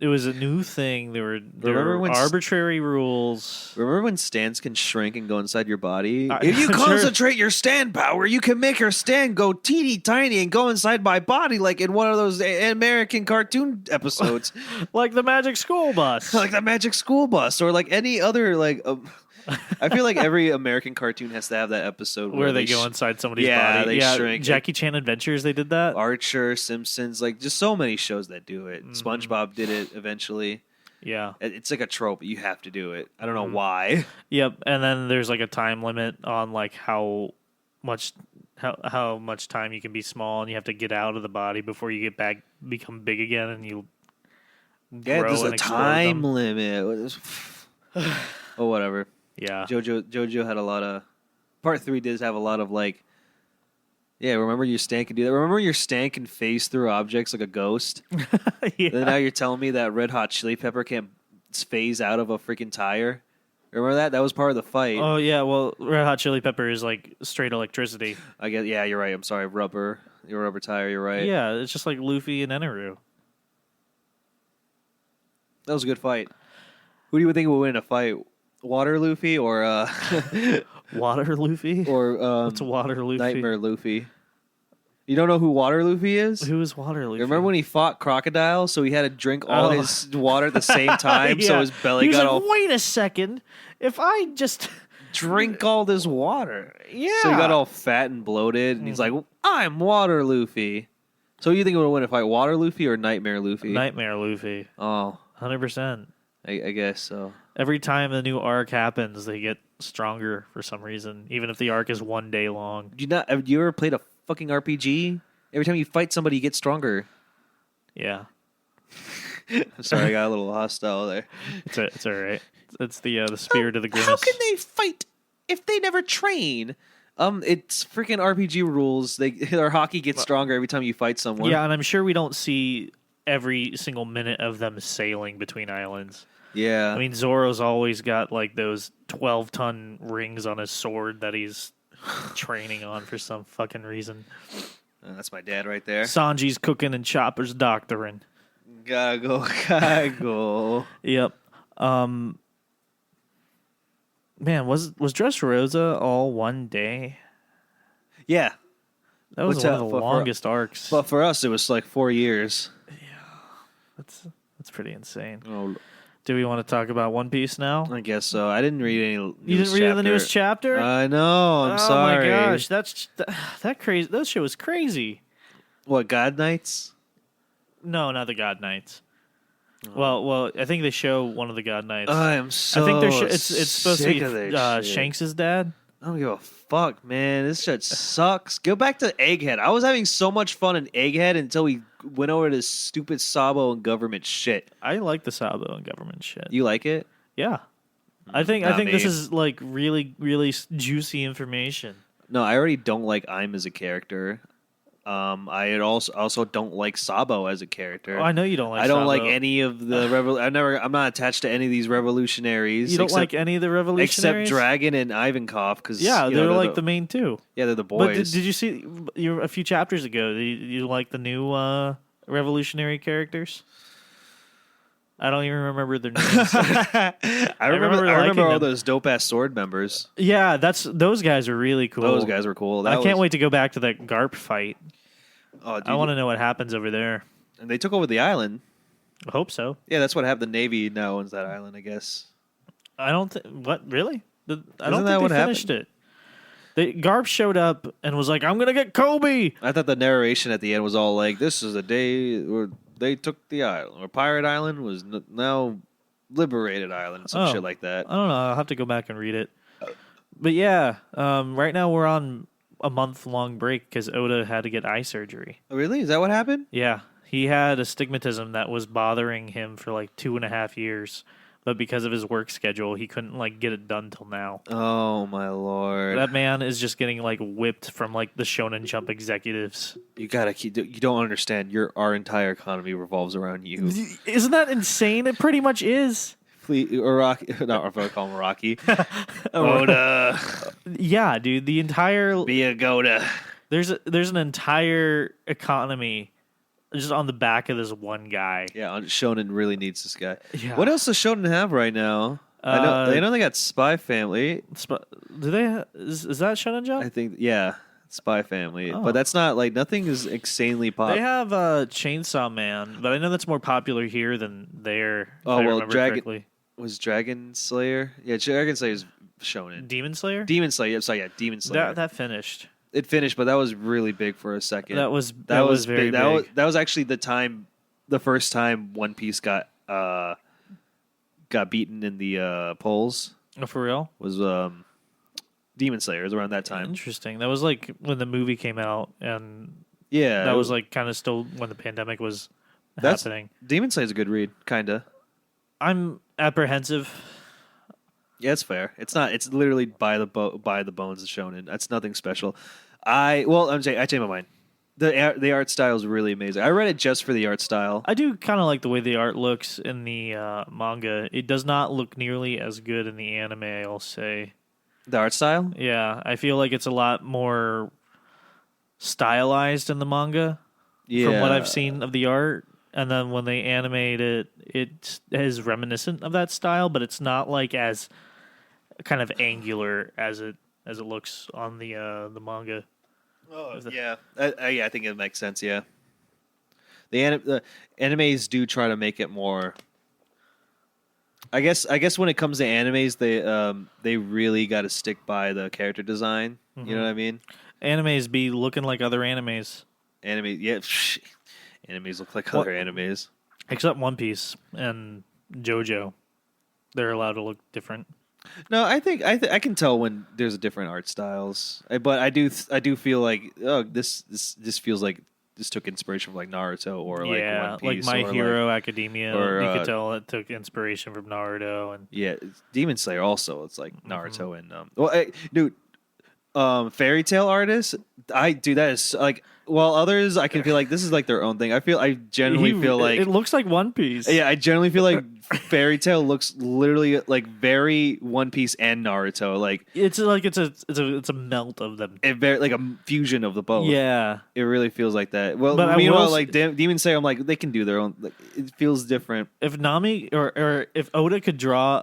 Speaker 1: it was a new thing. There were arbitrary rules.
Speaker 2: Remember when stands can shrink and go inside your body? If you concentrate your stand power, you can make your stand go teeny tiny and go inside my body like in one of those American cartoon episodes.
Speaker 1: Like the Magic School Bus.
Speaker 2: Like the Magic School Bus or like any other like... I feel like every American cartoon has to have that episode
Speaker 1: where they go inside somebody's body.
Speaker 2: They shrink.
Speaker 1: Jackie Chan Adventures, they did that.
Speaker 2: Archer, Simpsons, like just so many shows that do it. Mm-hmm. SpongeBob did it eventually.
Speaker 1: Yeah.
Speaker 2: It's like a trope. You have to do it. I don't know why.
Speaker 1: Yep. And then there's like a time limit on like how much time you can be small and you have to get out of the body before you get back, become big again, and you
Speaker 2: Yeah,
Speaker 1: grow
Speaker 2: there's a
Speaker 1: and explode
Speaker 2: time
Speaker 1: them.
Speaker 2: limit. Oh, whatever.
Speaker 1: Yeah.
Speaker 2: Jojo had a lot of. Part 3 does have a lot of like. Yeah, remember your stand can do that. Remember your stand can phase through objects like a ghost.
Speaker 1: Yeah.
Speaker 2: And now you're telling me that Red Hot Chili Pepper can't phase out of a freaking tire. Remember that? That was part of the fight.
Speaker 1: Oh yeah, well, Red Hot Chili Pepper is like straight electricity.
Speaker 2: I guess. Yeah, you're right. I'm sorry. Rubber. Your rubber tire. You're right.
Speaker 1: Yeah, it's just like Luffy and Eneru.
Speaker 2: That was a good fight. Who do you think would win a fight? Water Luffy or
Speaker 1: Water Luffy?
Speaker 2: or
Speaker 1: What's Water Luffy?
Speaker 2: Nightmare Luffy? You don't know who Water Luffy is?
Speaker 1: Who is Water Luffy?
Speaker 2: Remember when he fought Crocodile, so he had to drink all his water at the same time, so
Speaker 1: Yeah.
Speaker 2: his belly
Speaker 1: He was
Speaker 2: got
Speaker 1: like,
Speaker 2: all
Speaker 1: wait a second. If I just
Speaker 2: drink all this water.
Speaker 1: Yeah.
Speaker 2: So he got all fat and bloated, and he's like, I'm Water Luffy. So who do you think would win a fight, Water Luffy or Nightmare Luffy?
Speaker 1: Nightmare Luffy.
Speaker 2: Oh,
Speaker 1: 100%.
Speaker 2: I guess so.
Speaker 1: Every time a new arc happens, they get stronger for some reason, even if the arc is 1 day long.
Speaker 2: Have you ever played a fucking RPG? Every time you fight somebody, you get stronger.
Speaker 1: Yeah.
Speaker 2: I'm sorry, I got a little hostile there.
Speaker 1: It's all right. It's the spirit of the Grimace.
Speaker 2: How can they fight if they never train? It's freaking RPG rules. Their hockey gets stronger every time you fight someone.
Speaker 1: Yeah, and I'm sure we don't see every single minute of them sailing between islands.
Speaker 2: Yeah.
Speaker 1: I mean, Zoro's always got like those 12-ton rings on his sword that he's training on for some fucking reason.
Speaker 2: That's my dad right there.
Speaker 1: Sanji's cooking and Chopper's doctoring.
Speaker 2: Gotta go, gotta go.
Speaker 1: Yep. Man, was Dressrosa all 1 day?
Speaker 2: Yeah,
Speaker 1: That was
Speaker 2: What's
Speaker 1: one of
Speaker 2: that
Speaker 1: the
Speaker 2: for-
Speaker 1: longest arcs.
Speaker 2: but for us, it was like 4 years.
Speaker 1: That's pretty insane.
Speaker 2: Oh,
Speaker 1: Do we want to talk about One Piece now?
Speaker 2: I guess so. I didn't read any.
Speaker 1: You didn't read the newest chapter?
Speaker 2: I know. I'm
Speaker 1: oh
Speaker 2: sorry.
Speaker 1: my gosh, that crazy. That shit was crazy.
Speaker 2: What, God Knights?
Speaker 1: No, not the God Knights. Well, I think they show one of the God Knights.
Speaker 2: I am so.
Speaker 1: I think they're it's supposed to
Speaker 2: sick
Speaker 1: be
Speaker 2: of this shit.
Speaker 1: Shanks' dad.
Speaker 2: I don't give a fuck, man. This shit sucks. Go back to Egghead. I was having so much fun in Egghead until we went over to stupid Sabo and government shit.
Speaker 1: I like the Sabo and government shit.
Speaker 2: You like it?
Speaker 1: Yeah, I think
Speaker 2: Not
Speaker 1: this
Speaker 2: me.
Speaker 1: is like really really juicy information.
Speaker 2: No, I already don't like I'm as a character. I also don't like Sabo as a character.
Speaker 1: Oh, I know you don't like.
Speaker 2: I don't like
Speaker 1: Sabo.
Speaker 2: any of the I'm not attached to any of these revolutionaries.
Speaker 1: You don't
Speaker 2: except,
Speaker 1: like any of the
Speaker 2: except
Speaker 1: revolutionaries,
Speaker 2: Dragon and Ivankov because
Speaker 1: Yeah, they're like the main two.
Speaker 2: Yeah, they're the
Speaker 1: But
Speaker 2: boys.
Speaker 1: did you see a few chapters ago? You like the new revolutionary characters? I don't even remember their names.
Speaker 2: I
Speaker 1: remember
Speaker 2: remember
Speaker 1: liking
Speaker 2: all
Speaker 1: them.
Speaker 2: those dope ass sword members.
Speaker 1: Yeah, those guys are really cool.
Speaker 2: Those guys were cool.
Speaker 1: I can't wait to go back to that Garp fight.
Speaker 2: Oh, dude,
Speaker 1: I want to know what happens over there.
Speaker 2: And they took over the island.
Speaker 1: I hope so.
Speaker 2: Yeah, that's what happened. The Navy now owns that island, I guess.
Speaker 1: I don't think. What really? I
Speaker 2: Isn't
Speaker 1: don't
Speaker 2: that
Speaker 1: think
Speaker 2: what
Speaker 1: they finished it. Garp showed up and was like, "I'm gonna get Kobe."
Speaker 2: I thought the narration at the end was all like, "This is a day where they took the island, or Pirate Island was now liberated island," some
Speaker 1: Oh.
Speaker 2: shit like that.
Speaker 1: I don't know. I'll have to go back and read it. But yeah, right now we're on a month-long break because Oda had to get eye surgery.
Speaker 2: Oh, really? Is that what happened?
Speaker 1: Yeah, he had astigmatism that was bothering him for like 2.5 years, but because of his work schedule, he couldn't like get it done till now.
Speaker 2: Oh my lord!
Speaker 1: That man is just getting like whipped from like the Shonen Jump executives.
Speaker 2: You gotta keep. You don't understand. Our entire economy revolves around you.
Speaker 1: Isn't that insane? It pretty much is.
Speaker 2: Iraqi, not if I call him Iraqi. Oda,
Speaker 1: Yeah, dude. The entire
Speaker 2: be a Goda.
Speaker 1: there's an entire economy just on the back of this one guy.
Speaker 2: Yeah, Shonen really needs this guy.
Speaker 1: Yeah.
Speaker 2: What else does Shonen have right now? I know they got Spy Family.
Speaker 1: Do they? Is that Shonen Jump?
Speaker 2: I think Spy Family,
Speaker 1: Oh.
Speaker 2: but that's not like nothing is insanely
Speaker 1: They
Speaker 2: popular.
Speaker 1: have Chainsaw Man, but I know that's more popular here than there.
Speaker 2: Oh,
Speaker 1: if I
Speaker 2: well,
Speaker 1: remember
Speaker 2: Dragon-
Speaker 1: correctly.
Speaker 2: Was Dragon Slayer? Yeah, Dragon Slayer is Shonen.
Speaker 1: Demon Slayer.
Speaker 2: Demon Slayer. Sorry, yeah, Demon Slayer.
Speaker 1: That finished.
Speaker 2: It finished, but that was really big for a second.
Speaker 1: That was very
Speaker 2: big.
Speaker 1: big.
Speaker 2: That was actually the first time One Piece got beaten in the polls.
Speaker 1: Oh, for real?
Speaker 2: Was Demon Slayer. It was around that time.
Speaker 1: Interesting. That was like when the movie came out, and
Speaker 2: Yeah,
Speaker 1: that was like kind of still when the pandemic was happening.
Speaker 2: Demon Slayer's a good read, kinda.
Speaker 1: I'm apprehensive.
Speaker 2: Yeah, it's fair. It's not. It's literally by the bones of shonen. That's nothing special. I'm saying I changed my mind. The art style is really amazing. I read it just for the art style.
Speaker 1: I do kind of like the way the art looks in the manga. It does not look nearly as good in the anime, I'll say.
Speaker 2: The art style?
Speaker 1: Yeah, I feel like it's a lot more stylized in the manga
Speaker 2: Yeah.
Speaker 1: from what I've seen of the art. And then when they animate it, it is reminiscent of that style, but it's not like as kind of angular as it looks on the manga.
Speaker 2: Oh, yeah. I think it makes sense, yeah. The animes do try to make it more. I guess when it comes to animes, they really got to stick by the character design.
Speaker 1: Mm-hmm.
Speaker 2: You know what I mean?
Speaker 1: Animes be looking like other animes.
Speaker 2: Animes look like other animes.
Speaker 1: Except One Piece and JoJo. They're allowed to look different.
Speaker 2: No, I think I can tell when there's different art styles. But I do feel like this feels like this took inspiration from like Naruto or like One Piece,
Speaker 1: like My
Speaker 2: or
Speaker 1: Hero Academia.
Speaker 2: or,
Speaker 1: you could tell it took inspiration from Naruto and
Speaker 2: yeah, Demon Slayer also. It's like Naruto and dude, fairy tale artists. That is like, while others I can feel like this is like their own thing. I generally feel like
Speaker 1: it looks like One Piece.
Speaker 2: Yeah, I generally feel like Fairy Tail looks literally like very One Piece and Naruto. Like
Speaker 1: it's a melt of them.
Speaker 2: very like a fusion of the both.
Speaker 1: Yeah,
Speaker 2: it really feels like that. Well,
Speaker 1: but
Speaker 2: meanwhile, like Demon Slayer, I'm like they can do their own. Like, it feels different.
Speaker 1: If Nami or if Oda could draw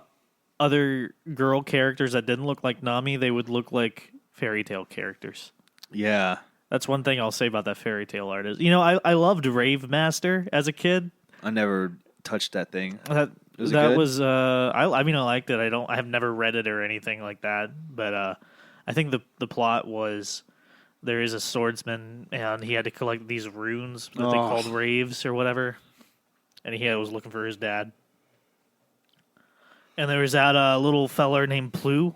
Speaker 1: other girl characters that didn't look like Nami, they would look like fairy tale characters.
Speaker 2: Yeah.
Speaker 1: That's one thing I'll say about that fairy tale artist. You know, I loved Rave Master as a kid.
Speaker 2: I never touched that thing.
Speaker 1: I liked it. I have never read it or anything like that, but I think the plot was there is a swordsman and he had to collect these runes that they called raves or whatever, and he was looking for his dad. And there was that little feller named Plu.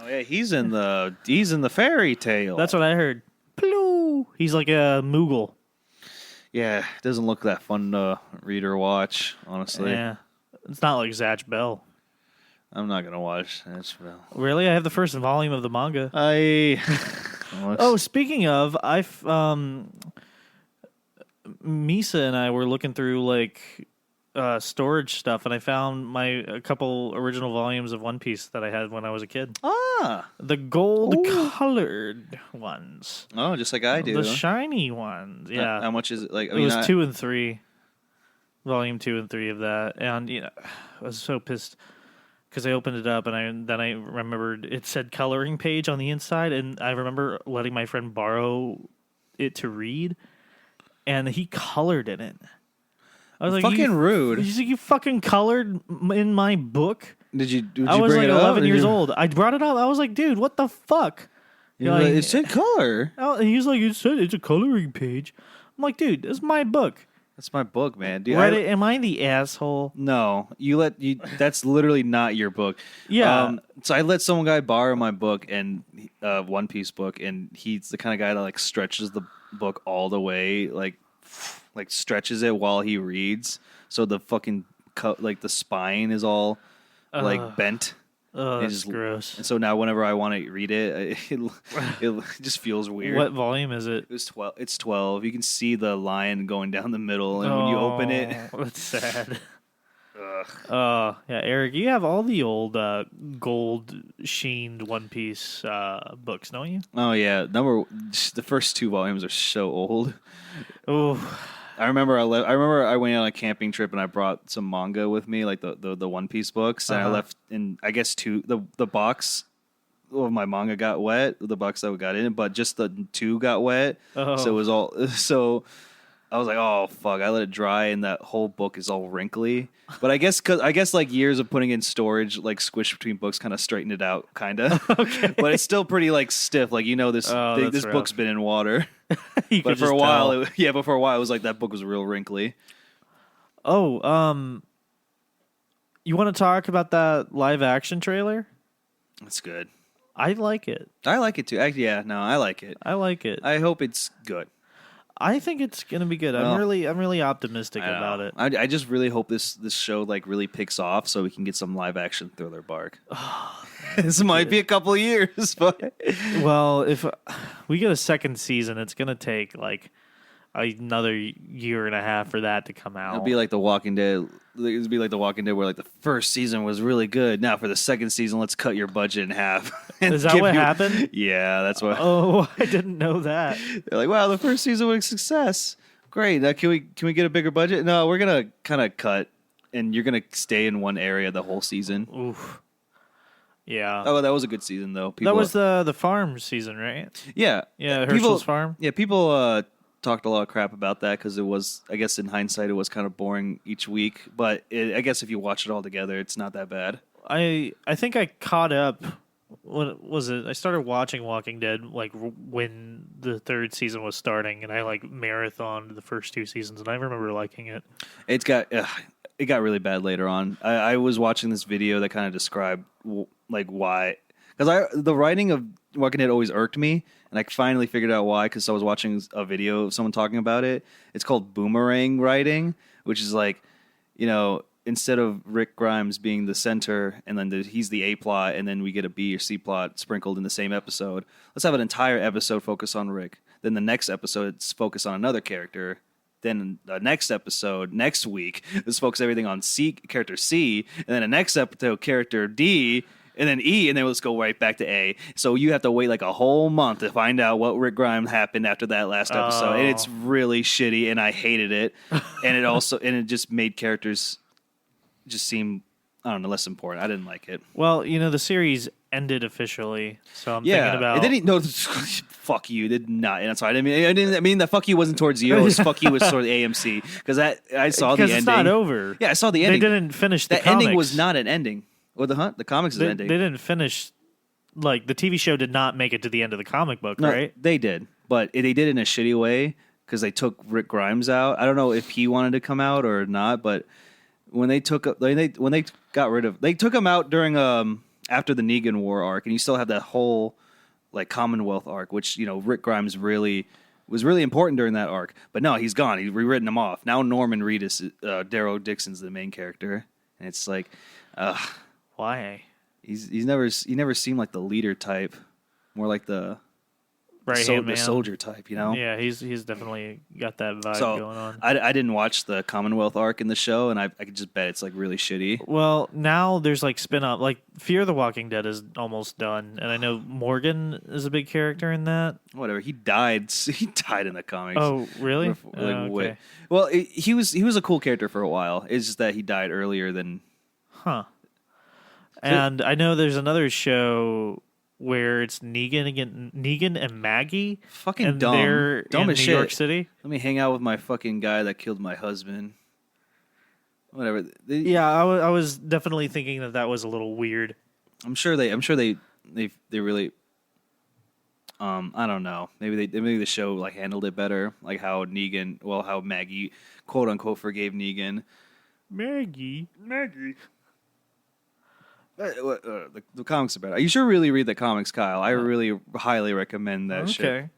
Speaker 2: Oh yeah, he's in the fairy tale.
Speaker 1: That's what I heard. Plu. He's like a Moogle.
Speaker 2: Yeah, it doesn't look that fun to read or watch, honestly.
Speaker 1: Yeah, it's not like Zatch Bell.
Speaker 2: I'm not gonna watch Zatch Bell.
Speaker 1: Really, I have the first volume of the manga. Speaking of, Misa and I were looking through like storage stuff, and I found a couple original volumes of One Piece that I had when I was a kid. The gold colored ones.
Speaker 2: Oh, just like I do.
Speaker 1: The shiny ones. Yeah.
Speaker 2: How much is it? Like
Speaker 1: it was 2 and 3. Volume 2 and 3 of that, and I was so pissed because I opened it up and then I remembered it said coloring page on the inside, and I remember letting my friend borrow it to read, and he colored in it. I was like,
Speaker 2: fucking rude.
Speaker 1: He's like, you fucking colored in my book.
Speaker 2: Did you
Speaker 1: I was
Speaker 2: bring
Speaker 1: like
Speaker 2: it up?
Speaker 1: 11 years old. I brought it up. I was like, dude, what the fuck?
Speaker 2: It said color.
Speaker 1: And he's like, it's a coloring page. I'm like, dude, this is my book.
Speaker 2: That's my book, man. Dude,
Speaker 1: am I the asshole?
Speaker 2: No, that's literally not your book.
Speaker 1: Yeah.
Speaker 2: So I let some guy borrow my book and One Piece book, and he's the kind of guy that like stretches the book all the way, like stretches it while he reads, so the fucking like the spine is all like bent.
Speaker 1: Oh, that's gross.
Speaker 2: And so now whenever I want to read it, it just feels weird.
Speaker 1: What volume is it?
Speaker 2: It's 12. It's 12. You can see the line going down the middle, and when you open it,
Speaker 1: that's sad. Yeah, Eric, you have all the old gold sheened One Piece books, don't you?
Speaker 2: Oh yeah, the first 2 volumes are so old.
Speaker 1: Oh.
Speaker 2: I remember I went on a camping trip and I brought some manga with me, like the One Piece books, and I left in I guess the box of my manga got wet, the box that we got in, but just the 2 got wet, so it was all so. I was like, oh fuck! I let it dry, and that whole book is all wrinkly. But I guess like years of putting in storage, like squished between books, kind of straightened it out, kind of. Okay. But it's still pretty like stiff. Like this book's been in water. But for a while, it was like that book was real wrinkly.
Speaker 1: Oh, you want to talk about that live action trailer?
Speaker 2: That's good.
Speaker 1: I like it.
Speaker 2: I like it too. I like it.
Speaker 1: I like it.
Speaker 2: I hope it's good.
Speaker 1: I think it's gonna be good.
Speaker 2: Well,
Speaker 1: I'm really optimistic
Speaker 2: I don't
Speaker 1: about
Speaker 2: know.
Speaker 1: it.
Speaker 2: I just really hope this show like really picks off so we can get some live action Thriller Bark. This might be a couple of years, but
Speaker 1: Well, if we get a second season, it's gonna take like another year and a half for that to come out.
Speaker 2: it'll be like The Walking Dead. It'll be like The Walking Dead, where like the first season was really good. Now for the second season, let's cut your budget in half. and
Speaker 1: Is that
Speaker 2: give
Speaker 1: what
Speaker 2: you-
Speaker 1: happened?
Speaker 2: Yeah, that's what.
Speaker 1: Oh, I didn't know that.
Speaker 2: They're like, wow, the first season was a success. Great. Now can we get a bigger budget? No, we're gonna kind of cut, and you're gonna stay in one area the whole season.
Speaker 1: Oof. Yeah.
Speaker 2: Oh, that was a good season though.
Speaker 1: That was the farm season, right?
Speaker 2: Yeah,
Speaker 1: Yeah,
Speaker 2: People-
Speaker 1: Herschel's farm.
Speaker 2: Yeah, people talked a lot of crap about that because it was, I guess, in hindsight, it was kind of boring each week. But I guess if you watch it all together, it's not that bad.
Speaker 1: I think I caught up. What was it? I started watching Walking Dead like when the third season was starting, and I like marathoned the first two seasons, and I remember liking it.
Speaker 2: It got really bad later on. I was watching this video that kind of described like why, because the writing of Walking Dead always irked me, and I finally figured out why because I was watching a video of someone talking about it. It's called boomerang writing, which is like, instead of Rick Grimes being the center and then he's the A plot, and then we get a B or C plot sprinkled in the same episode. Let's have an entire episode focus on Rick. Then the next episode, it's focus on another character. Then the next episode, next week, let's focus everything on character C. And then the next episode, character D. And then E, and then let's go right back to A. So you have to wait like a whole month to find out what Rick Grimes happened after that last episode. And it's really shitty, and I hated it. And it just made characters just seem, I don't know, less important. I didn't like it.
Speaker 1: Well, the series ended officially, so I'm thinking about.
Speaker 2: It didn't. No, fuck you. It did not. And that's why I mean the fuck you wasn't towards you. It was fuck you was towards AMC because I saw the ending.
Speaker 1: Because it's not over.
Speaker 2: Yeah, I saw the ending.
Speaker 1: They didn't finish the
Speaker 2: that
Speaker 1: comics.
Speaker 2: ending was not an ending. Or the comics is ending.
Speaker 1: They didn't finish. Like the TV show did not make it to the end of the comic book,
Speaker 2: No,
Speaker 1: right?
Speaker 2: They did, but they did it in a shitty way because they took Rick Grimes out. I don't know if he wanted to come out or not, but when they took they took him out during after the Negan War arc, and you still have that whole like Commonwealth arc, which Rick Grimes was really important during that arc. But no, he's gone. He's rewritten him off. Now Norman Reedus, Darrow Dixon's the main character, and it's like,
Speaker 1: why?
Speaker 2: He never seemed like the leader type, more like the
Speaker 1: Right-hand
Speaker 2: the
Speaker 1: man.
Speaker 2: soldier type,
Speaker 1: Yeah, he's definitely got that vibe
Speaker 2: So
Speaker 1: going on.
Speaker 2: I didn't watch the Commonwealth arc in the show, and I could just bet it's like really shitty.
Speaker 1: Well, now there's like spin-off. Like Fear the Walking Dead is almost done, and I know Morgan is a big character in that.
Speaker 2: Whatever, he died. He died in the comics.
Speaker 1: Oh, really?
Speaker 2: Like,
Speaker 1: Okay.
Speaker 2: Well, he was a cool character for a while. It's just that he died earlier than.
Speaker 1: Huh. And I know there's another show where it's Negan and Maggie.
Speaker 2: Fucking
Speaker 1: and
Speaker 2: dumb.
Speaker 1: They're
Speaker 2: Dumb
Speaker 1: in
Speaker 2: as
Speaker 1: New
Speaker 2: shit.
Speaker 1: York City.
Speaker 2: Let me hang out with my fucking guy that killed my husband. Whatever.
Speaker 1: Yeah, I was definitely thinking that was a little weird.
Speaker 2: I'm sure they really. I don't know. Maybe the show like handled it better, like how Maggie quote unquote forgave Negan.
Speaker 1: Maggie.
Speaker 2: The comics are better. You should really read the comics, Kyle. I really highly recommend that shit.
Speaker 1: Okay.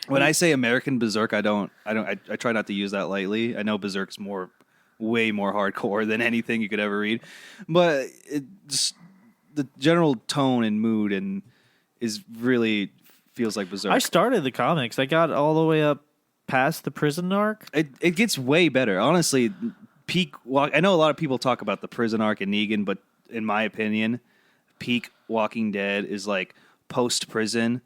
Speaker 2: When I say American Berserk, I try not to use that lightly. I know Berserk's way more hardcore than anything you could ever read, but it just the general tone and mood is really feels like Berserk.
Speaker 1: I started the comics. I got all the way up past the prison arc.
Speaker 2: It gets way better, honestly. I know a lot of people talk about the prison arc and Negan, but in my opinion, peak Walking Dead is like post prison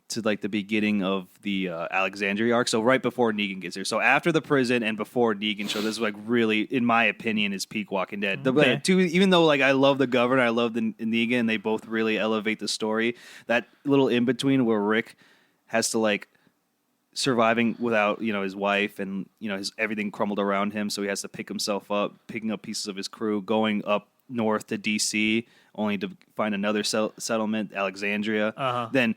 Speaker 2: to like the beginning of the Alexandria arc. So right before Negan gets here. So after the prison and before Negan show, this is like really, in my opinion, is peak Walking Dead.
Speaker 1: Okay.
Speaker 2: Even though like I love the Governor, I love the Negan, they both really elevate the story. That little in between where Rick has to like surviving without his wife and his everything crumbled around him, so he has to pick himself up, picking up pieces of his crew, going up north to DC only to find another settlement, Alexandria.
Speaker 1: Uh-huh.
Speaker 2: Then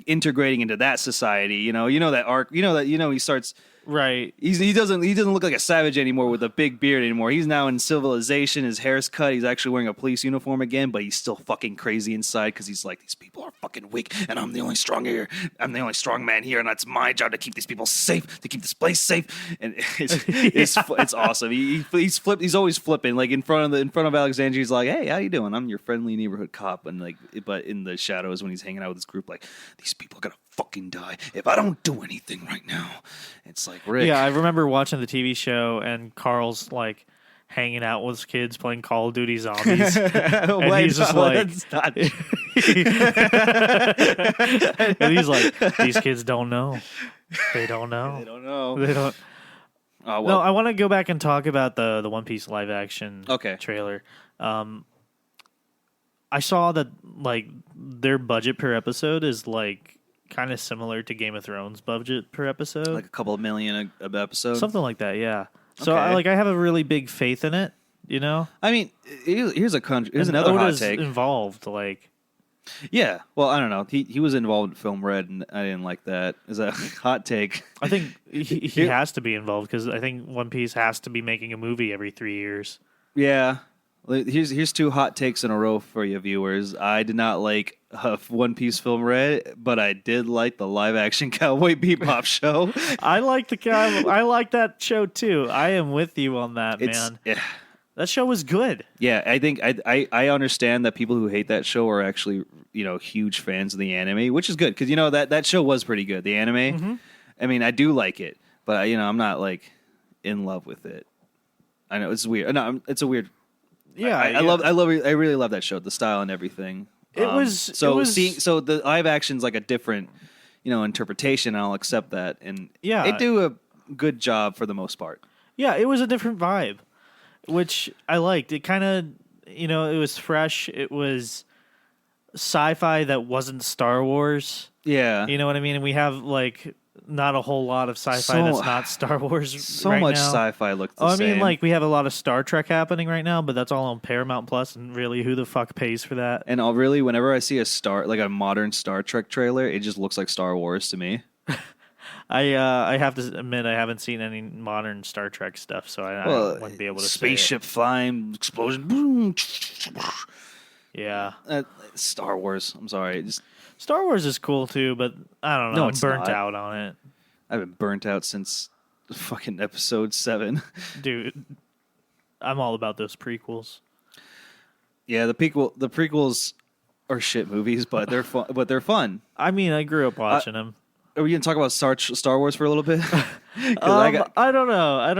Speaker 2: integrating into that society. You know that arc. He starts
Speaker 1: Right.
Speaker 2: He doesn't look like a savage anymore with a big beard anymore. He's now in civilization. His hair's cut. He's actually wearing a police uniform again, but he's still fucking crazy inside because he's like, these people are fucking weak, and I'm the only strong here. I'm the only strong man here, and it's my job to keep these people safe, to keep this place safe. And it's awesome. He's always flipping. Like in front of Alexandria, he's like, hey, how you doing? I'm your friendly neighborhood cop. And like, but in the shadows when he's hanging out with his group, like, these people are gonna fucking die if I don't do anything right now. It's like, Rick.
Speaker 1: Yeah, I remember watching the TV show and Carl's like hanging out with his kids playing Call of Duty Zombies. And
Speaker 2: Wait,
Speaker 1: he's just like, and he's like, these kids don't know. They don't know.
Speaker 2: They don't know.
Speaker 1: They don't.
Speaker 2: Oh, well.
Speaker 1: No, I want to go back and talk about the One Piece live action trailer. I saw that like their budget per episode is like kind of similar to Game of Thrones budget per episode,
Speaker 2: like a couple of million a episode,
Speaker 1: something like that. Yeah. So
Speaker 2: Okay.
Speaker 1: I have a really big faith in it. You know.
Speaker 2: I mean, here's another
Speaker 1: Oda's
Speaker 2: hot take.
Speaker 1: Involved, like.
Speaker 2: Yeah, well, I don't know. He was involved in Film Red, and I didn't like that. Is a hot take.
Speaker 1: I think he has to be involved because I think One Piece has to be making a movie every 3 years.
Speaker 2: Yeah. Here's two hot takes in a row for you viewers. I did not like One Piece Film Red, but I did like the live action Cowboy Bebop show.
Speaker 1: I like I like that show too. I am with you on that, man.
Speaker 2: Yeah.
Speaker 1: That show was good.
Speaker 2: Yeah, I think I understand that people who hate that show are actually, huge fans of the anime, which is good because that show was pretty good. The anime,
Speaker 1: Mm-hmm.
Speaker 2: I mean, I do like it, but I'm not like in love with it. I know it's weird. No, it's a weird.
Speaker 1: Yeah,
Speaker 2: I really love that show, the style and everything.
Speaker 1: It was
Speaker 2: so the live action's like a different, interpretation. And I'll accept that, and
Speaker 1: Yeah.
Speaker 2: they do a good job for the most part.
Speaker 1: Yeah, it was a different vibe, which I liked. It kind of, it was fresh. It was sci-fi that wasn't Star Wars.
Speaker 2: Yeah,
Speaker 1: You know what I mean? And we have like not a whole lot of sci-fi
Speaker 2: So-
Speaker 1: that's not Star Wars.
Speaker 2: so
Speaker 1: right
Speaker 2: much
Speaker 1: now.
Speaker 2: sci-fi looked the
Speaker 1: I
Speaker 2: same.
Speaker 1: mean, like we have a lot of Star Trek happening right now, but that's all on Paramount Plus, and really, who the fuck pays for that?
Speaker 2: And whenever I see a modern Star Trek trailer, it just looks like Star Wars to me.
Speaker 1: I have to admit I haven't seen any modern Star Trek stuff, so I wouldn't be able to
Speaker 2: spaceship flying, explosion, boom.
Speaker 1: say it. Yeah,
Speaker 2: Star Wars. I'm sorry,
Speaker 1: Star Wars is cool too, but I don't know.
Speaker 2: No,
Speaker 1: I'm
Speaker 2: it's
Speaker 1: burnt
Speaker 2: not.
Speaker 1: out on it,
Speaker 2: I've been burnt out since fucking episode 7.
Speaker 1: dude. I'm all about those prequels.
Speaker 2: Yeah, the prequels are shit movies, but they're fun. But they're fun.
Speaker 1: I mean, I grew up watching them.
Speaker 2: Are we gonna talk about Star Wars for a little bit? 'Cause
Speaker 1: I don't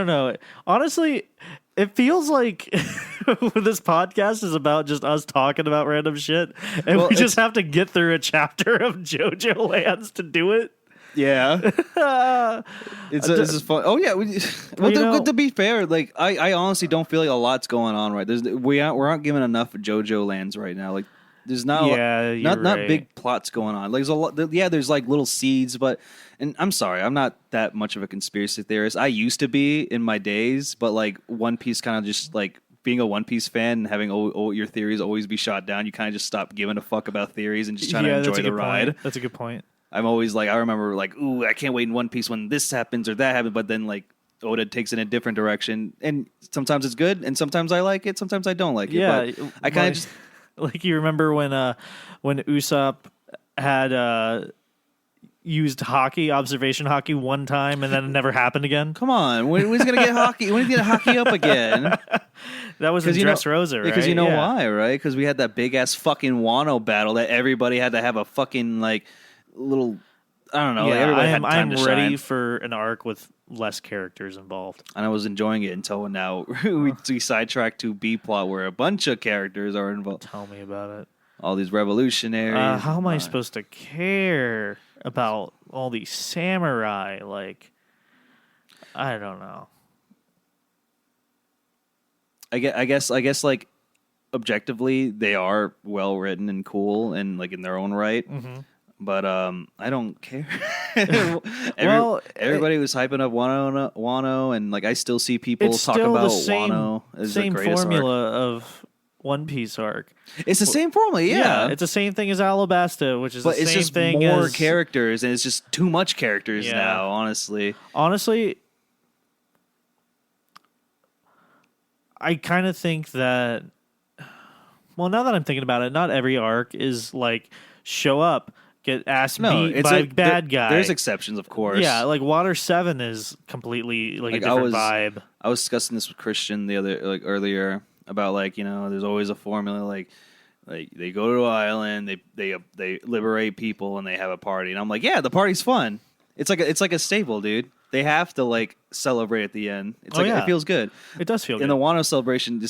Speaker 1: know. Honestly, it feels like this podcast is about just us talking about random shit, and
Speaker 2: Well,
Speaker 1: we just have to get through a chapter of JoJo Lands to do it.
Speaker 2: yeah, this is fun. Oh yeah, to be fair, like I honestly don't feel like a lot's going on right. We aren't given enough JoJo lands right now. Like there's not not big plots going on. Like there's a lot. Yeah, there's like little seeds, but and I'm sorry, I'm not that much of a conspiracy theorist. I used to be in my days, but like One Piece kind of just like being a One Piece fan and having your theories always be shot down. You kind of just stop giving a fuck about theories and just trying to enjoy the ride.
Speaker 1: Point. That's a good point.
Speaker 2: I'm always like, I remember like, ooh, I can't wait in One Piece when this happens or that happens, but then like Oda takes it in a different direction, and sometimes it's good, and sometimes I like it, sometimes I don't like it.
Speaker 1: Yeah,
Speaker 2: but I kind of just
Speaker 1: like you remember when Usopp had used observation hockey one time, and then it never happened again.
Speaker 2: come on, when's gonna get hockey? When's he gonna hockey up again?
Speaker 1: That was in Dressrosa, right?
Speaker 2: Because why, right? Because we had that big ass fucking Wano battle that everybody had to have a fucking like little. I don't know.
Speaker 1: Yeah,
Speaker 2: like everybody had time
Speaker 1: I'm
Speaker 2: to
Speaker 1: ready
Speaker 2: shine.
Speaker 1: for an arc with less characters involved.
Speaker 2: And I was enjoying it until now we sidetracked to B plot where a bunch of characters are involved.
Speaker 1: Tell me about it.
Speaker 2: All these revolutionaries.
Speaker 1: How am I supposed to care about all these samurai? Like, I don't know.
Speaker 2: I guess like objectively they are well written and cool and like in their own right.
Speaker 1: Mm-hmm.
Speaker 2: But I don't care. Everybody was hyping up Wano, and like I still see people
Speaker 1: It's
Speaker 2: talk
Speaker 1: still
Speaker 2: about
Speaker 1: the same,
Speaker 2: Wano as the
Speaker 1: same
Speaker 2: greatest
Speaker 1: formula
Speaker 2: arc.
Speaker 1: of One Piece arc.
Speaker 2: It's the same formula, yeah.
Speaker 1: It's the same thing as Alabasta, which is
Speaker 2: but
Speaker 1: the
Speaker 2: it's
Speaker 1: same
Speaker 2: just
Speaker 1: thing
Speaker 2: more
Speaker 1: as
Speaker 2: characters, and it's just too much characters
Speaker 1: Yeah.
Speaker 2: now. Honestly,
Speaker 1: I kind of think that. Well, now that I'm thinking about it, not every arc is like show up, get ass beat by bad guy.
Speaker 2: There's exceptions, of course.
Speaker 1: Yeah, like Water 7 is completely like a different vibe.
Speaker 2: I was discussing this with Christian earlier about there's always a formula like they go to an island, they liberate people, and they have a party, and I'm like, yeah, the party's fun. It's like a staple, dude. They have to celebrate at the end. It's it feels good.
Speaker 1: It does feel good.
Speaker 2: And the Wano celebration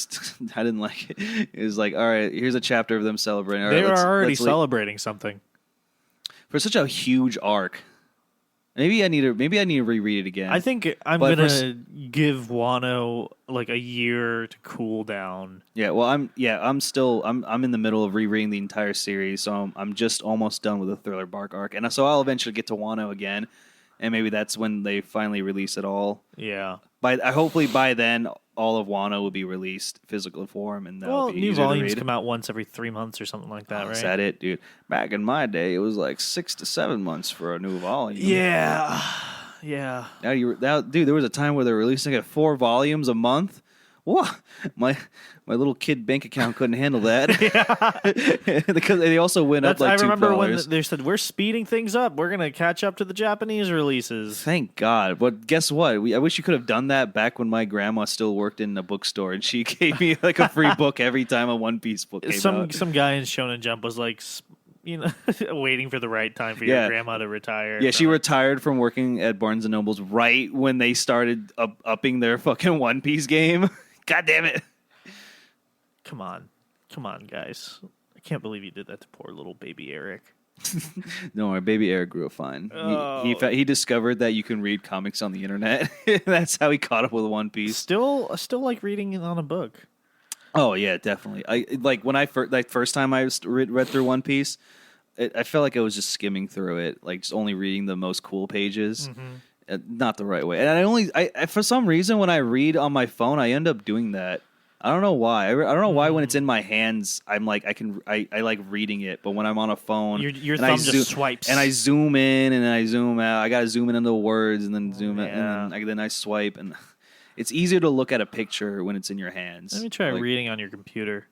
Speaker 2: I didn't like it. It was like, all right, here's a chapter of them celebrating. All
Speaker 1: they
Speaker 2: right,
Speaker 1: were already celebrating something
Speaker 2: for such a huge arc. Maybe I need to reread it again.
Speaker 1: I think I'm gonna give Wano like a year to cool down.
Speaker 2: Yeah, well, I'm in the middle of rereading the entire series, so I'm just almost done with the Thriller Bark arc, and so I'll eventually get to Wano again, and maybe that's when they finally release it all.
Speaker 1: Yeah.
Speaker 2: Hopefully by then all of Wano will be released physical form, and that'll be
Speaker 1: new
Speaker 2: easier
Speaker 1: volumes
Speaker 2: to read.
Speaker 1: come out once every 3 months or something like that, right?
Speaker 2: Is that it, dude? Back in my day, it was like 6 to 7 months for a new volume.
Speaker 1: Yeah.
Speaker 2: Dude, there was a time where they were releasing 4 volumes a month. Whoa, my little kid bank account couldn't handle that. Yeah. Because they also went up like $2.
Speaker 1: I remember when they said, we're speeding things up. We're going to catch up to the Japanese releases.
Speaker 2: Thank God. But guess what? I wish you could have done that back when my grandma still worked in a bookstore, and she gave me like a free book every time a One Piece book came out.
Speaker 1: Some guy in Shonen Jump was like, waiting for the right time for your grandma to retire.
Speaker 2: Yeah, she retired from working at Barnes & Noble's right when they started upping their fucking One Piece game. God damn it.
Speaker 1: Come on, guys. I can't believe you did that to poor little baby Eric.
Speaker 2: No, our baby Eric grew up fine.
Speaker 1: Oh.
Speaker 2: He discovered that you can read comics on the internet. That's how he caught up with One Piece.
Speaker 1: Still like reading on a book.
Speaker 2: Oh yeah, definitely. I like when I first time I read through One Piece, I felt like I was just skimming through it, like just only reading the most cool pages. Mm-hmm. Not the right way. And I for some reason when I read on my phone, I end up doing that. I don't know why. I don't know why when it's in my hands, I'm like I like reading it, but when I'm on a phone,
Speaker 1: your thumb just swipes,
Speaker 2: and I zoom in and I zoom out. I gotta zoom in on the words and then zoom in, and then I swipe, and it's easier to look at a picture when it's in your hands.
Speaker 1: Let me try reading on your computer.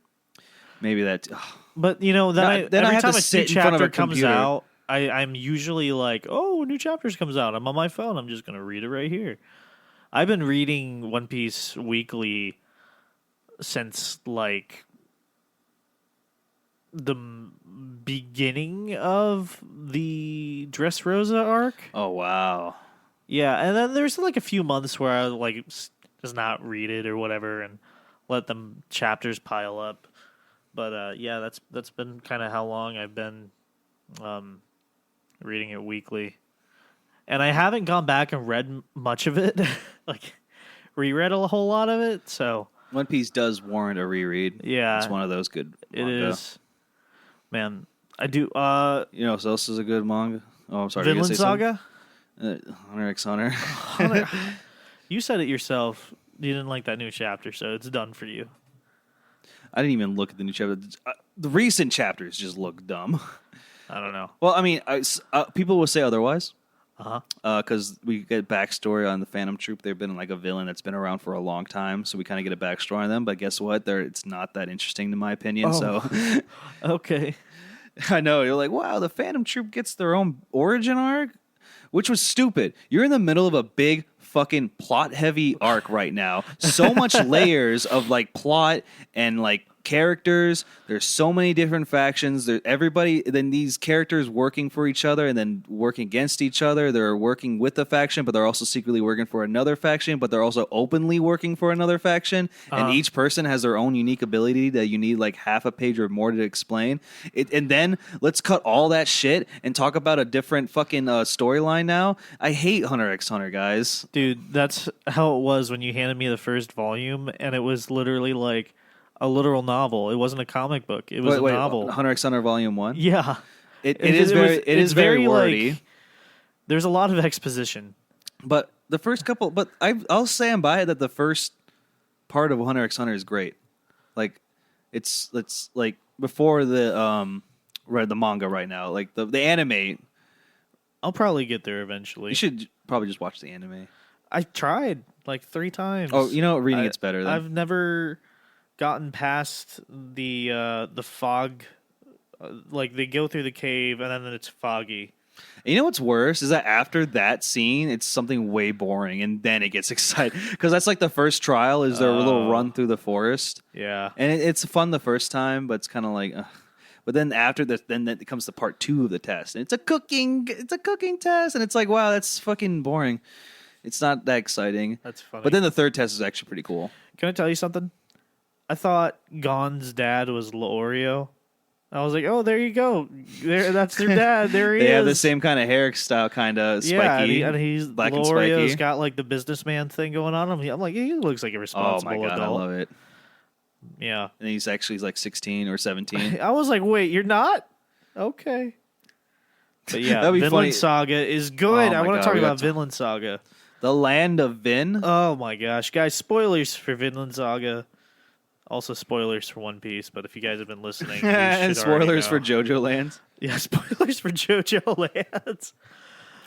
Speaker 2: Maybe that.
Speaker 1: But every time a new chapter comes out, I'm usually like, oh, new chapters comes out. I'm on my phone. I'm just gonna read it right here. I've been reading One Piece weekly since like the beginning of the Dressrosa arc.
Speaker 2: Oh wow.
Speaker 1: Yeah, and then there's like a few months where I like just not read it or whatever and let them chapters pile up. But yeah, that's been kind of how long I've been reading it weekly. And I haven't gone back and read much of it, like reread a whole lot of it, so
Speaker 2: One Piece does warrant a reread.
Speaker 1: Yeah.
Speaker 2: It's one of those good manga.
Speaker 1: It is. Man, I do
Speaker 2: you know what else is a good manga? Oh, I'm sorry.
Speaker 1: Vinland Saga?
Speaker 2: Hunter x Hunter.
Speaker 1: You said it yourself. You didn't like that new chapter, so it's done for you.
Speaker 2: I didn't even look at the new chapter. The recent chapters just look dumb.
Speaker 1: I don't know.
Speaker 2: Well, I mean, people will say otherwise.
Speaker 1: Because
Speaker 2: we get backstory on the Phantom Troop. They've been like a villain that's been around for a long time, so we kind of get a backstory on them. But guess what? It's not that interesting in my opinion.
Speaker 1: Oh.
Speaker 2: So,
Speaker 1: okay.
Speaker 2: I know you're like, wow, the Phantom Troop gets their own origin arc, which was stupid. You're in the middle of a big fucking plot heavy arc right now. So much layers of like plot and like characters. There's so many different factions. Then these characters working for each other and then working against each other. They're working with the faction, but they're also secretly working for another faction, but they're also openly working for another faction. And each person has their own unique ability that you need like half a page or more to explain. And then let's cut all that shit and talk about a different fucking storyline now. I hate Hunter x Hunter, guys.
Speaker 1: Dude, that's how it was when you handed me the first volume, and it was literally like a literal novel. It wasn't a comic book. It was a novel.
Speaker 2: Hunter x Hunter Volume 1?
Speaker 1: Yeah.
Speaker 2: It is very wordy.
Speaker 1: Like, there's a lot of exposition.
Speaker 2: But the first couple... But I'll stand by it that the first part of Hunter x Hunter is great. Like, It's like before the read the manga right now. Like the anime,
Speaker 1: I'll probably get there eventually.
Speaker 2: you should probably just watch the anime.
Speaker 1: I tried like 3 times.
Speaker 2: Oh, reading it's better. Then.
Speaker 1: I've never gotten past the fog. Like they go through the cave and then it's foggy.
Speaker 2: And you know what's worse is that after that scene, it's something way boring, and then it gets exciting because that's like the first trial is their little run through the forest.
Speaker 1: Yeah,
Speaker 2: and it's fun the first time, but it's kind of like. But then after this, then it comes to part 2 of the test, and it's a cooking test, and it's like, wow, that's fucking boring. It's not that exciting.
Speaker 1: That's funny.
Speaker 2: But then the third test is actually pretty cool.
Speaker 1: Can I tell you something? I thought Gon's dad was Leorio. I was like, oh, there you go. That's their dad. There he is.
Speaker 2: They have the same kind of hairstyle, kind of spiky.
Speaker 1: Yeah, and he's
Speaker 2: black
Speaker 1: Leorio's
Speaker 2: and spiky.
Speaker 1: got like the businessman thing going on. I'm like, he looks like a responsible
Speaker 2: Oh my god,
Speaker 1: adult.
Speaker 2: I love it.
Speaker 1: Yeah.
Speaker 2: And he's like 16 or 17.
Speaker 1: I was like, wait, you're not? Okay. But yeah,
Speaker 2: That'd be
Speaker 1: Vinland
Speaker 2: funny.
Speaker 1: Saga is good.
Speaker 2: Oh
Speaker 1: I
Speaker 2: my
Speaker 1: want
Speaker 2: God,
Speaker 1: to talk
Speaker 2: we
Speaker 1: about
Speaker 2: got to-
Speaker 1: Vinland Saga.
Speaker 2: The land of Vin.
Speaker 1: Oh my gosh, guys! Spoilers for Vinland Saga. Also spoilers for One Piece. But if you guys have been listening, you
Speaker 2: And
Speaker 1: should already
Speaker 2: spoilers for
Speaker 1: know.
Speaker 2: JoJo Lands.
Speaker 1: Yeah, spoilers for JoJo Lands.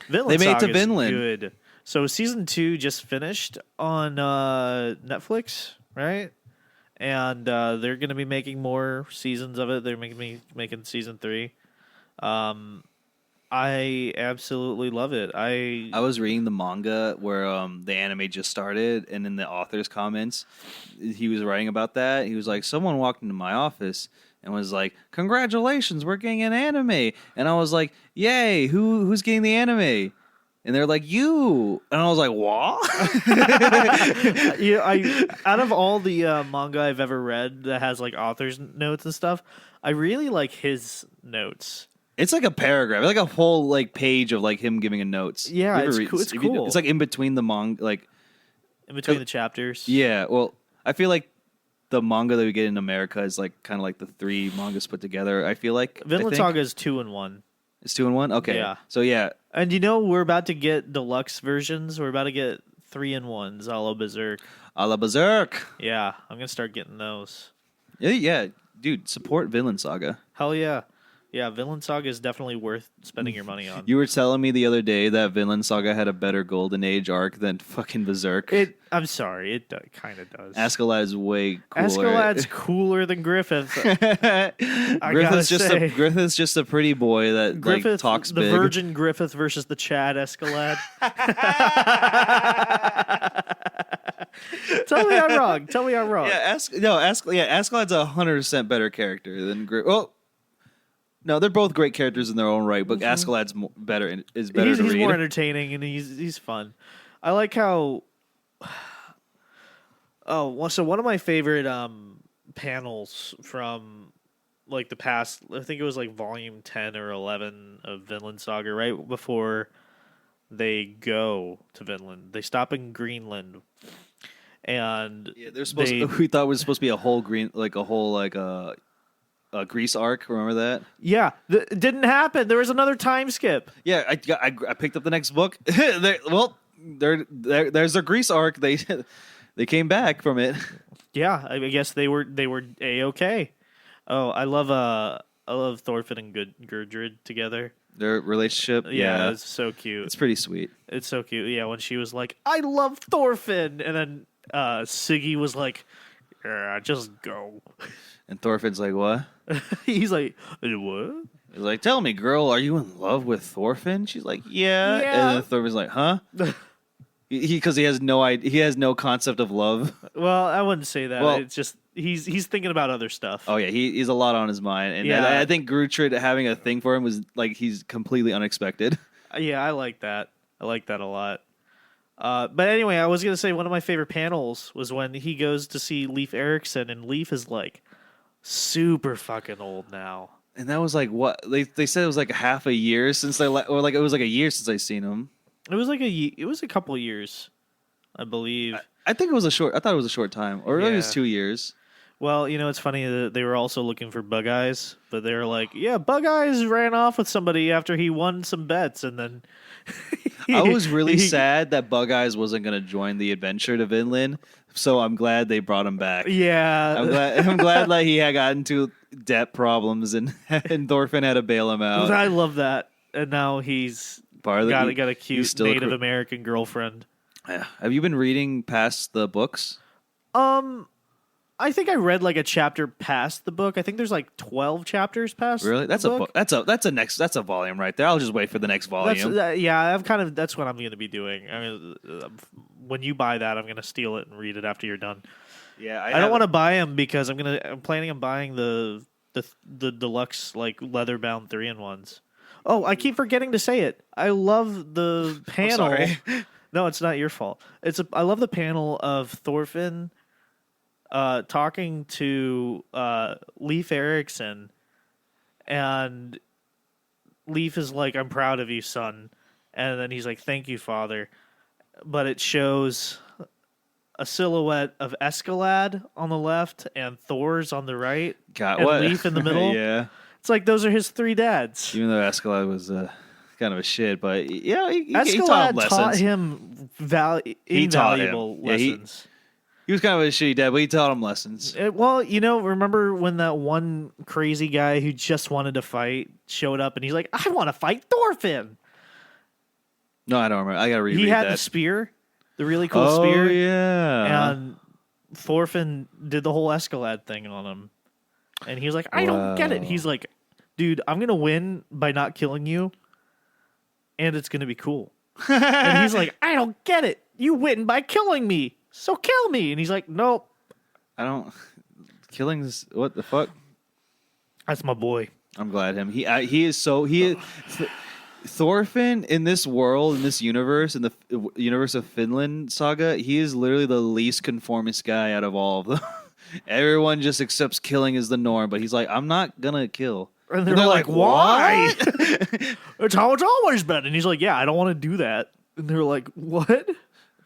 Speaker 1: Vinland
Speaker 2: They made it to
Speaker 1: Saga is
Speaker 2: Vinland.
Speaker 1: Good. So season 2 just finished on Netflix, right? And they're going to be making more seasons of it. They're making season 3. I absolutely love it.
Speaker 2: I was reading the manga where the anime just started, and in the author's comments, he was writing about that. He was like, someone walked into my office and was like, congratulations, we're getting an anime. And I was like, yay, who's getting the anime? And they're like, you. And I was like, what?
Speaker 1: Out of all the manga I've ever read that has like author's notes and stuff, I really like his notes.
Speaker 2: It's like a paragraph, like a whole like page of like him giving a notes.
Speaker 1: Yeah,
Speaker 2: You ever
Speaker 1: it's
Speaker 2: read-
Speaker 1: cool. It's
Speaker 2: if you-
Speaker 1: cool.
Speaker 2: It's like in between the manga, like
Speaker 1: In between the chapters.
Speaker 2: yeah. Well, I feel like the manga that we get in America is like kind of like the 3 mangas put together. I feel like
Speaker 1: Vinland Saga is 2 in 1.
Speaker 2: It's 2 in 1. Okay,
Speaker 1: Yeah.
Speaker 2: So yeah,
Speaker 1: And we're about to get deluxe versions. We're about to get 3 in 1s, a la Berserk.
Speaker 2: a la Berserk.
Speaker 1: Yeah, I'm gonna start getting those.
Speaker 2: Yeah, dude, support Vinland Saga.
Speaker 1: Hell yeah. Yeah, Vinland Saga is definitely worth spending your money on.
Speaker 2: You were telling me the other day that Vinland Saga had a better Golden Age arc than fucking Berserk.
Speaker 1: I'm sorry, it kind of does.
Speaker 2: Askeladd is way cooler.
Speaker 1: Askeladd's cooler than Griffith.
Speaker 2: Griffith's just a pretty boy that
Speaker 1: Griffith,
Speaker 2: like talks
Speaker 1: the
Speaker 2: big.
Speaker 1: Virgin Griffith versus the Chad Askeladd. Tell me I'm wrong.
Speaker 2: Yeah, Askeladd's 100% better character than Griffith. Well, no, they're both great characters in their own right, but Askeladd's better is better
Speaker 1: He's
Speaker 2: to read.
Speaker 1: more entertaining and he's fun. I like how. Oh, well, so one of my favorite panels from like the past, I think it was like volume 10 or 11 of Vinland Saga, right before they go to Vinland. They stop in Greenland, and
Speaker 2: Yeah, they're supposed. We thought it was supposed to be a whole a Greece arc. Remember that?
Speaker 1: yeah, it didn't happen. There was another time skip.
Speaker 2: Yeah, I picked up the next book. There's their Greece arc. They came back from it.
Speaker 1: Yeah, I guess they were A-okay. Oh, I love Thorfinn and Gudrid together.
Speaker 2: Their relationship.
Speaker 1: Yeah, it's so cute.
Speaker 2: It's pretty sweet.
Speaker 1: It's so cute. Yeah, when she was like, "I love Thorfinn," and then Siggy was like, "Just go."
Speaker 2: And Thorfinn's like, what?
Speaker 1: He's like, "What?"
Speaker 2: He's like, tell me, girl, are you in love with Thorfinn? She's like, yeah.
Speaker 1: Yeah.
Speaker 2: And then Thorfinn's like, huh? Because he has no idea. He has no concept of love.
Speaker 1: Well, I wouldn't say that.
Speaker 2: Well-
Speaker 1: It's just he's thinking about other stuff.
Speaker 2: Oh yeah, he's a lot on his mind, and
Speaker 1: Yeah.
Speaker 2: I think Gertrude having a thing for him was like he's completely unexpected.
Speaker 1: Yeah, I like that. I like that a lot. But anyway, I was gonna say one of my favorite panels was when he goes to see Leif Erikson, and Leif is like super fucking old now.
Speaker 2: And that was like what they said it was like half a year since or like it was like a year since I seen him.
Speaker 1: It was a couple of years, I believe.
Speaker 2: I think it was a short. I thought it was a short time, or maybe it was
Speaker 1: Yeah.
Speaker 2: 2 years.
Speaker 1: Well, it's funny that they were also looking for Bug Eyes, but they were like, yeah, Bug Eyes ran off with somebody after he won some bets, and then
Speaker 2: I was really sad that Bug Eyes wasn't going to join the adventure to Vinland, so I'm glad they brought him back.
Speaker 1: Yeah,
Speaker 2: I'm glad like he had gotten into debt problems and Thorfinn had to bail him out.
Speaker 1: I love that. And now he's got a cute Native American girlfriend.
Speaker 2: Have you been reading past the books?
Speaker 1: I think I read like a chapter past the book. I think there's like 12 chapters past.
Speaker 2: Really? That's
Speaker 1: the book.
Speaker 2: That's a volume right there. I'll just wait for the next volume.
Speaker 1: That's what I'm going to be doing. I mean, when you buy that, I'm going to steal it and read it after you're done.
Speaker 2: Yeah,
Speaker 1: I don't want to buy them because I'm planning on buying the deluxe like leather bound 3-in-1s. Oh, I keep forgetting to say it. I love the panel.
Speaker 2: Sorry.
Speaker 1: No, it's not your fault. I love the panel of Thorfinn talking to Leif Erikson, and Leif is like, "I'm proud of you, son," and then he's like, "Thank you, father." But it shows a silhouette of Escalade on the left and Thor's on the right, and Leif in the middle.
Speaker 2: Yeah,
Speaker 1: it's like those are his 3 dads.
Speaker 2: Even though Escalade was kind of a shit, but yeah, he
Speaker 1: Escalade
Speaker 2: taught
Speaker 1: him invaluable lessons.
Speaker 2: He was kind of a shitty dad, but he taught him lessons.
Speaker 1: Remember when that one crazy guy who just wanted to fight showed up and he's like, I want to fight Thorfinn.
Speaker 2: No, I don't remember. I got to reread that.
Speaker 1: He had the spear, the really cool spear.
Speaker 2: Oh, yeah.
Speaker 1: And Thorfinn did the whole Escalade thing on him. And he was like, I don't get it. He's like, dude, I'm going to win by not killing you. And it's going to be cool. And he's like, I don't get it. You win by killing me. So kill me. And he's like, nope.
Speaker 2: I don't. Killing's what the fuck?
Speaker 1: That's my boy.
Speaker 2: I'm glad him. He is so Thorfinn in this world, in this universe, in the universe of Finland saga. He is literally the least conformist guy out of all of them. Everyone just accepts killing as the norm, but he's like, I'm not gonna kill.
Speaker 1: And they're like, why? It's how it's always been. And he's like, yeah, I don't want to do that. And they're like, what?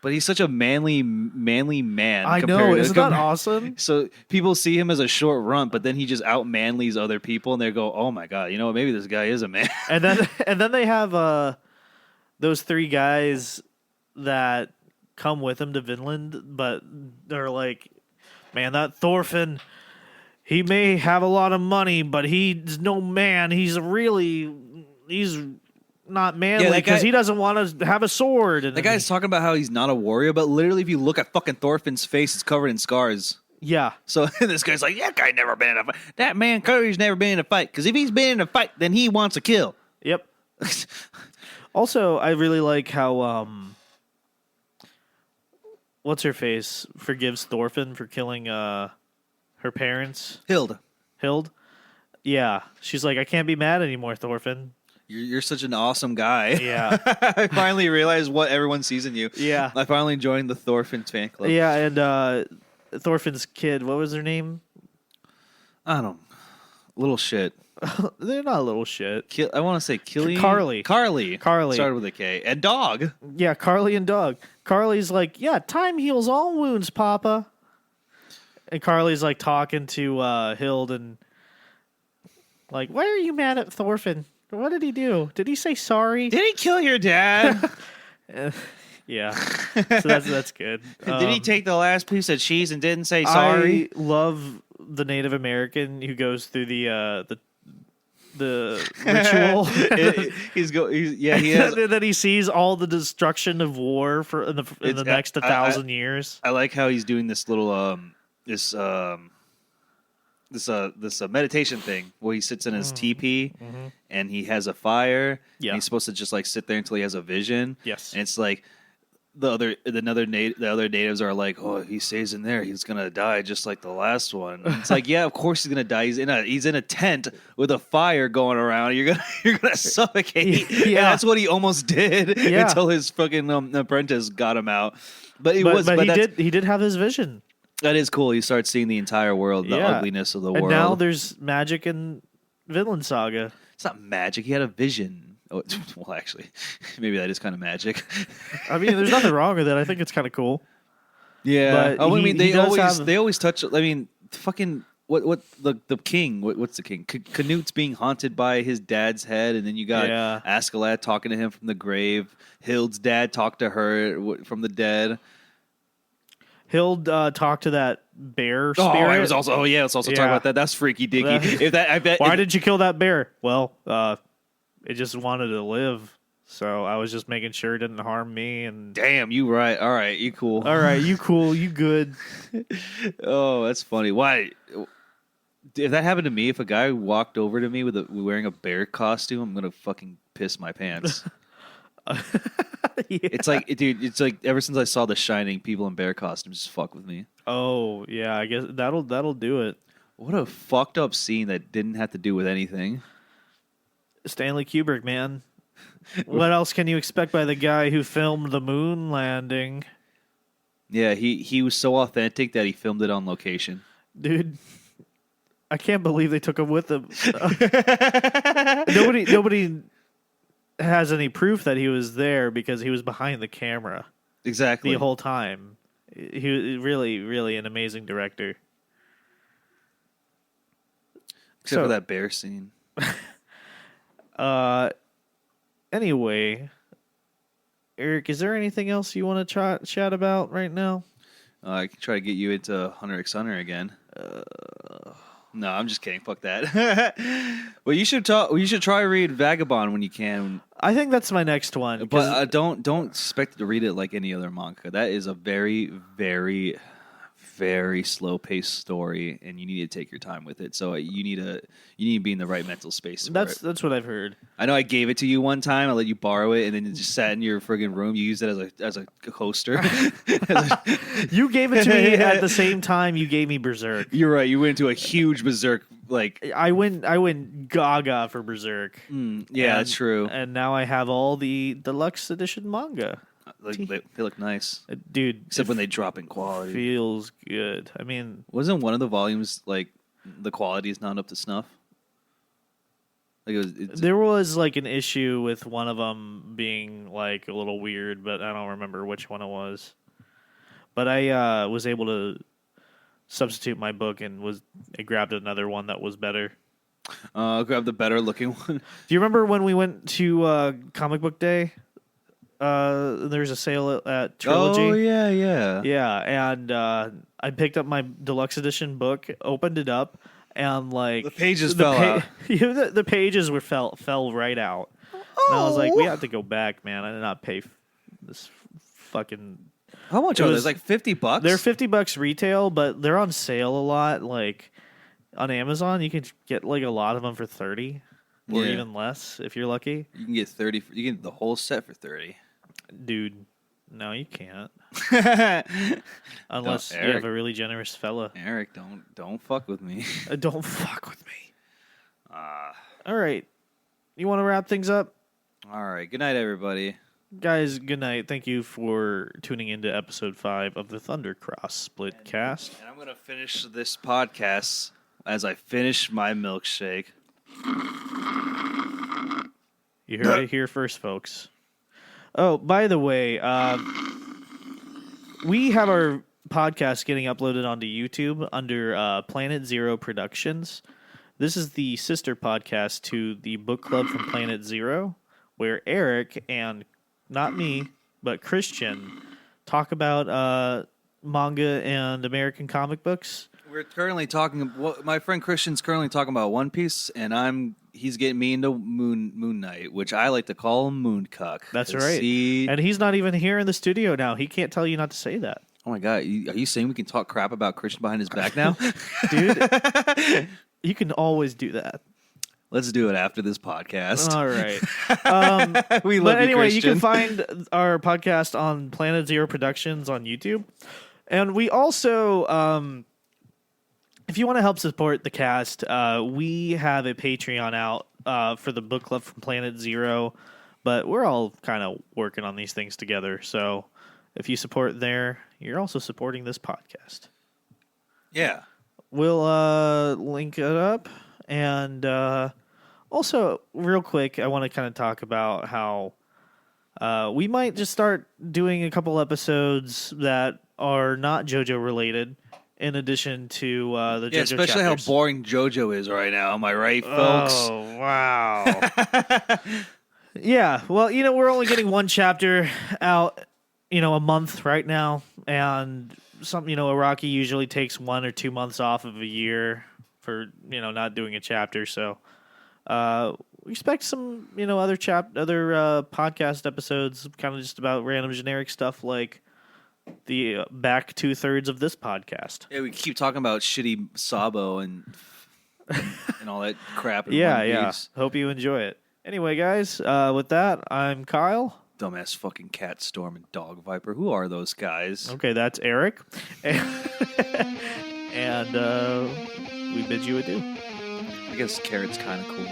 Speaker 2: But he's such a manly man.
Speaker 1: I know, isn't that awesome?
Speaker 2: So people see him as a short runt, but then he just out manlies other people, and they go, "Oh my god, maybe this guy is a man."
Speaker 1: And then they have those 3 guys that come with him to Vinland, but they're like, "Man, that Thorfinn, he may have a lot of money, but he's no man. He's not manly because he doesn't want to have a sword." And
Speaker 2: the guy's talking about how he's not a warrior, but literally, if you look at fucking Thorfinn's face, it's covered in scars.
Speaker 1: Yeah.
Speaker 2: So this guy's like, that guy never been in a fight. That man Curry's never been in a fight, because if he's been in a fight, then he wants to kill.
Speaker 1: Yep. Also, I really like how what's her face forgives Thorfinn for killing her parents.
Speaker 2: Hild.
Speaker 1: Yeah, she's like, I can't be mad anymore, Thorfinn.
Speaker 2: You're such an awesome guy.
Speaker 1: Yeah.
Speaker 2: I finally realized what everyone sees in you.
Speaker 1: Yeah.
Speaker 2: I finally joined the Thorfinn fan club.
Speaker 1: Yeah, and Thorfinn's kid, what was her name?
Speaker 2: I don't. Little shit.
Speaker 1: They're not a little shit.
Speaker 2: I want to say Killy.
Speaker 1: Carly.
Speaker 2: Started with a K. And Dog.
Speaker 1: Yeah, Carly and Dog. Carly's like, yeah, time heals all wounds, Papa. And Carly's like talking to Hild and like, why are you mad at Thorfinn? What did he do? Did he say sorry?
Speaker 2: Did he kill your dad?
Speaker 1: Yeah. So that's good.
Speaker 2: Did he take the last piece of cheese and didn't say sorry?
Speaker 1: I love the Native American who goes through the ritual.
Speaker 2: He has.
Speaker 1: And then he sees all the destruction of war in the next 1,000 years.
Speaker 2: I like how he's doing this little this meditation thing where he sits in his teepee and he has a fire. Yeah, and he's supposed to just like sit there until he has a vision.
Speaker 1: Yes,
Speaker 2: and it's like the other natives are like, oh, if he stays in there, he's gonna die just like the last one. And it's like, yeah, of course he's gonna die. He's in a tent with a fire going around. You're gonna suffocate. Yeah, and that's what he almost did until his fucking apprentice got him out. But he
Speaker 1: did have his vision.
Speaker 2: That is cool. You start seeing the entire world, the ugliness of the world.
Speaker 1: And now there's magic in Vinland Saga.
Speaker 2: It's not magic. He had a vision. Oh, well, actually, maybe that is kind of magic.
Speaker 1: I mean, there's nothing wrong with it. I think it's kind of cool.
Speaker 2: Yeah. But they always touch. I mean, fucking what the king? What's the king? Canute's being haunted by his dad's head, and then you got Askeladd talking to him from the grave. Hild's dad talked to her from the dead.
Speaker 1: Hild talked to that bear spirit.
Speaker 2: Let's also talk about that. That's freaky dicky.
Speaker 1: Why did you kill that bear? Well, it just wanted to live, so I was just making sure it didn't harm me. And
Speaker 2: damn, you right. All right, you cool.
Speaker 1: All right, you cool. You good.
Speaker 2: Oh, that's funny. Why? If that happened to me, if a guy walked over to me wearing a bear costume, I'm gonna fucking piss my pants. It's like, dude, it's like ever since I saw The Shining, people in bear costumes just fuck with me.
Speaker 1: Oh yeah, I guess that'll do it.
Speaker 2: What a fucked up scene that didn't have to do with anything.
Speaker 1: Stanley Kubrick, man. What else can you expect by the guy who filmed the moon landing?
Speaker 2: Yeah, he was so authentic that he filmed it on location.
Speaker 1: Dude, I can't believe they took him with them. Nobody has any proof that he was there because he was behind the camera.
Speaker 2: Exactly.
Speaker 1: The whole time. He was really, really an amazing director.
Speaker 2: Except for that bear scene.
Speaker 1: Anyway, Eric, is there anything else you want to chat about right now?
Speaker 2: I can try to get you into Hunter x Hunter again. No, I'm just kidding. Fuck that. Well, you should try read Vagabond when you can.
Speaker 1: I think that's my next one.
Speaker 2: But don't expect to read it like any other manga. That is a very, very, very slow paced story, and you need to take your time with it. So you need to be in the right mental space.
Speaker 1: That's what I've heard.
Speaker 2: I know I gave it to you one time. I let you borrow it, and then it just sat in your friggin' room. You used it as a coaster.
Speaker 1: You gave it to me at the same time you gave me Berserk.
Speaker 2: You're right. You went into a huge Berserk. Like
Speaker 1: I went gaga for Berserk.
Speaker 2: Yeah, that's true.
Speaker 1: And now I have all the deluxe edition manga.
Speaker 2: They look nice,
Speaker 1: dude.
Speaker 2: Except when they drop in quality.
Speaker 1: Feels good. I mean,
Speaker 2: wasn't one of the volumes like the quality is not up to snuff? Like
Speaker 1: there was like an issue with one of them being like a little weird, but I don't remember which one it was. But I was able to substitute my book and I grabbed another one that was better.
Speaker 2: Grab the better looking one.
Speaker 1: Do you remember when we went to Comic Book Day? There's a sale at Trilogy.
Speaker 2: Oh yeah.
Speaker 1: Yeah, and I picked up my deluxe edition book, opened it up, and like
Speaker 2: the pages fell out.
Speaker 1: The pages fell right out. Oh. And I was like, we have to go back, man. I did not pay this fucking.
Speaker 2: How much are those? Like $50?
Speaker 1: They're $50 retail, but they're on sale a lot. Like on Amazon, you can get like a lot of them for $30 or even less if you're lucky.
Speaker 2: You can get 30. You can get the whole set for $30.
Speaker 1: Dude, no, you can't. Unless you have a really generous fella.
Speaker 2: Eric, don't fuck with me.
Speaker 1: Don't fuck with me. All right. You want to wrap things up?
Speaker 2: All right. Good night, everybody.
Speaker 1: Guys, good night. Thank you for tuning into episode 5 of the Thundercross Split Cast.
Speaker 2: And I'm going to finish this podcast as I finish my milkshake.
Speaker 1: You heard it here first, folks. Oh, by the way, we have our podcast getting uploaded onto YouTube under Planet Zero Productions. This is the sister podcast to the book club from Planet Zero, where Eric and not me, but Christian talk about manga and American comic books.
Speaker 2: We're currently talking. My friend Christian's currently talking about One Piece, and he's getting me into Moon Knight, which I like to call Mooncuck.
Speaker 1: That's right. And he's not even here in the studio now. He can't tell you not to say that.
Speaker 2: Oh my god! Are you saying we can talk crap about Christian behind his back now,
Speaker 1: dude? You can always do that.
Speaker 2: Let's do it after this podcast.
Speaker 1: All right.
Speaker 2: We love you,
Speaker 1: anyway,
Speaker 2: Christian.
Speaker 1: You can find our podcast on Planet Zero Productions on YouTube. And we also, if you want to help support the cast, we have a Patreon out for the book club from Planet Zero. But we're all kind of working on these things together. So if you support there, you're also supporting this podcast.
Speaker 2: Yeah.
Speaker 1: We'll link it up. And also, real quick, I want to kind of talk about how we might just start doing a couple episodes that are not JoJo related in addition to the JoJo
Speaker 2: Yeah, especially
Speaker 1: chapters.
Speaker 2: how boring JoJo is right now. Am I right, folks?
Speaker 1: Oh, wow. Yeah, well, we're only getting one chapter out, a month right now, and Araki usually takes 1 or 2 months off of a year for, not doing a chapter, so we expect some, other podcast episodes, kind of just about random generic stuff like the back 2/3 of this podcast.
Speaker 2: Yeah, we keep talking about shitty Sabo and all that crap. In
Speaker 1: Yeah,
Speaker 2: One
Speaker 1: yeah.
Speaker 2: Piece.
Speaker 1: Hope you enjoy it. Anyway, guys, with that, I'm Kyle.
Speaker 2: Dumbass fucking Cat Storm and Dog Viper. Who are those guys?
Speaker 1: Okay, that's Eric. And we bid you adieu.
Speaker 2: I guess Carrot's kind of cool.